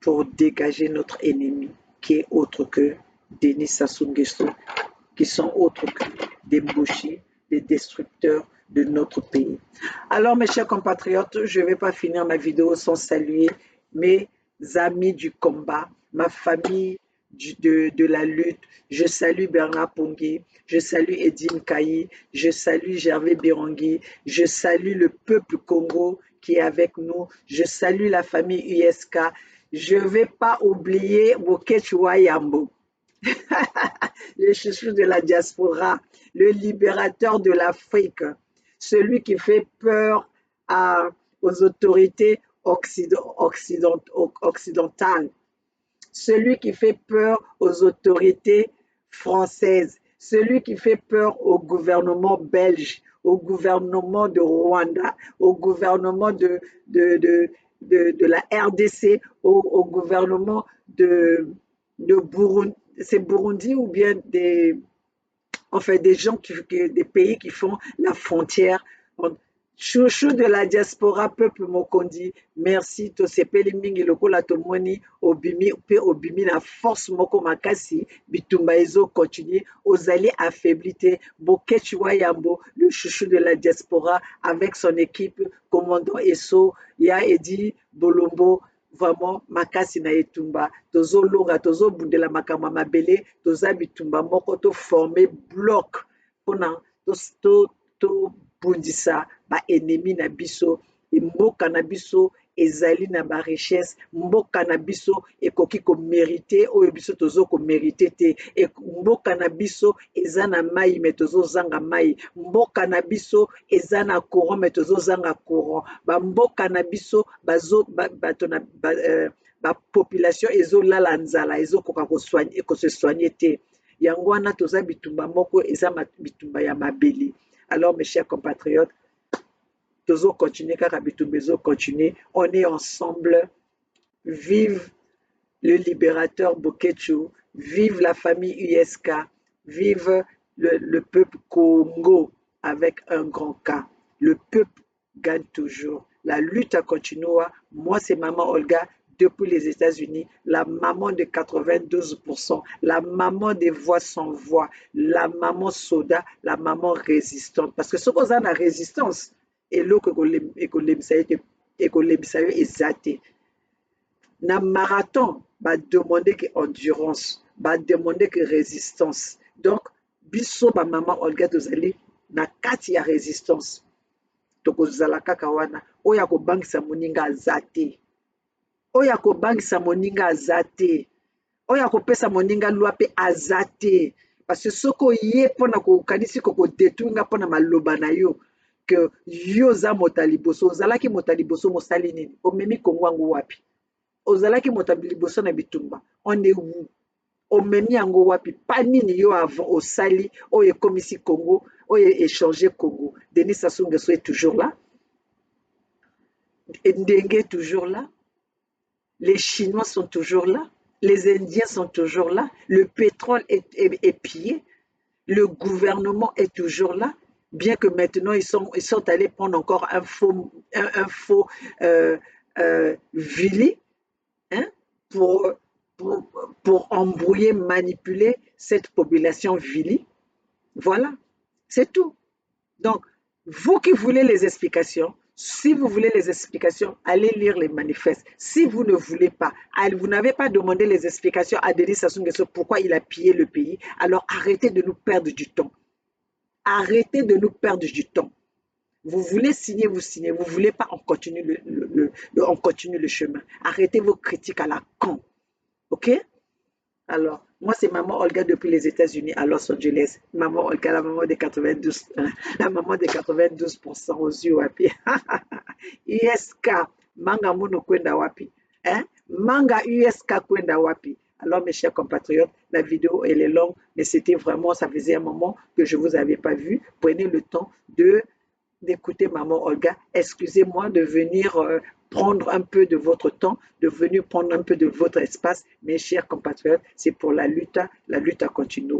pour dégager notre ennemi qui est autre que Denis Sassou Nguesso, qui sont autres que des Mboshi, des destructeurs de notre pays. Alors, mes chers compatriotes, je ne vais pas finir ma vidéo sans saluer mes amis du combat, ma famille de la lutte. Je salue Bernard Pongui, je salue Edine Kayi, je salue Gervais Birangui, je salue le peuple Congo qui est avec nous, je salue la famille USK. Je ne vais pas oublier Wokechua Yambo, le chouchou de la diaspora, le libérateur de l'Afrique, celui qui fait peur aux autorités occidentales, celui qui fait peur aux autorités françaises, celui qui fait peur au gouvernement belge, au gouvernement de Rwanda, au gouvernement de la RDC, au gouvernement de Burundi. C'est Burundi ou bien des gens des pays qui font la frontière. Chouchou de la diaspora, peuple mokondi, merci tosepeli mingi lokola tomoni obimi pe obimi na force moko makasi bitumba ezo continuer ozali affaiblité Bokechua Yambo, le chouchou de la diaspora avec son équipe commandant Esso ya Edi Bolombo. Vraiment makasi na etumba tozolonga tozobundela makambo mabele toza bitumba moko to former bloc pona to bundisa ba ennemi na biso mboka na biso ezali na ba richesse mboka na biso ekoki ko mériter oyo biso tozo ko mériter te mboka na biso eza na mai me tozo zanga mai mboka na biso eza na courant me tozo zanga courant ba mboka na biso ba population ezolala nzala ezokoka se soigner te yango wana toza bitumba moko eza bitumba ya mabeli. Alors mes chers compatriotes, tozo continuer kaka bitumba ezo continuer, on est ensemble. Vive le libérateur Bokechu, vive la famille USK, vive le peuple Congo avec un grand K. Le peuple gagne toujours. La lutte a continué. Moi, c'est Maman Olga depuis les États-Unis, la maman de 92%, la maman des voix sans voix, la maman soda, la maman résistante. Parce que ce qu'on a la résistance, et l'autre est zaté. Na marathon, va demander que endurance, va demander que résistance. Donc, biso ba maman Olga tozali na kati ya résistance. Tokozala kaka wana, oya ko bangisa moninga azate. Oya ko bangisa moninga azate. Oya ko pesa moninga lwa pe azate. Parce que soko ye pona ko kanisi ko détruire pona maloba na yo que yo za motaliboso, ozalaki motaliboso mosali nini? Omemi Kongo wangu wapi? Ozalaki motaliboso na bitumba. On est où? Omemi yango wapi? Pa nini yo avant osali oye komisi Congo, oye échanger Congo. Denis Sassou Nguesso est toujours là. Ndenge est toujours là. Les Chinois sont toujours là. Les Indiens sont toujours là. Le pétrole est pillé. Le gouvernement est toujours là. Bien que maintenant, ils sont allés prendre encore un faux Vili, hein, pour embrouiller, manipuler cette population Vili. Voilà, c'est tout. Donc, vous qui voulez les explications, Si vous voulez les explications, allez lire les manifestes. Si vous ne voulez pas, vous n'avez pas demandé les explications à Denis Sassou Nguesso pourquoi il a pillé le pays, alors arrêtez de nous perdre du temps. Arrêtez de nous perdre du temps. Vous voulez signer, vous signez. Vous ne voulez pas, on continue on continue le chemin. Arrêtez vos critiques à la con. OK? Alors, moi, c'est maman Olga depuis les États-Unis à Los Angeles. Maman Olga, la maman de 92, la maman de 92% aux yeux wapi. USK, manga mono kwenda wapi. Hein? Manga USK kwenda wapi. Alors, mes chers compatriotes, la vidéo, elle est longue, mais c'était vraiment, ça faisait un moment que je ne vous avais pas vu. Prenez le temps d'écouter maman Olga. Excusez-moi de venir prendre un peu de votre temps, de venir prendre un peu de votre espace. Mes chers compatriotes, c'est pour la lutte continue.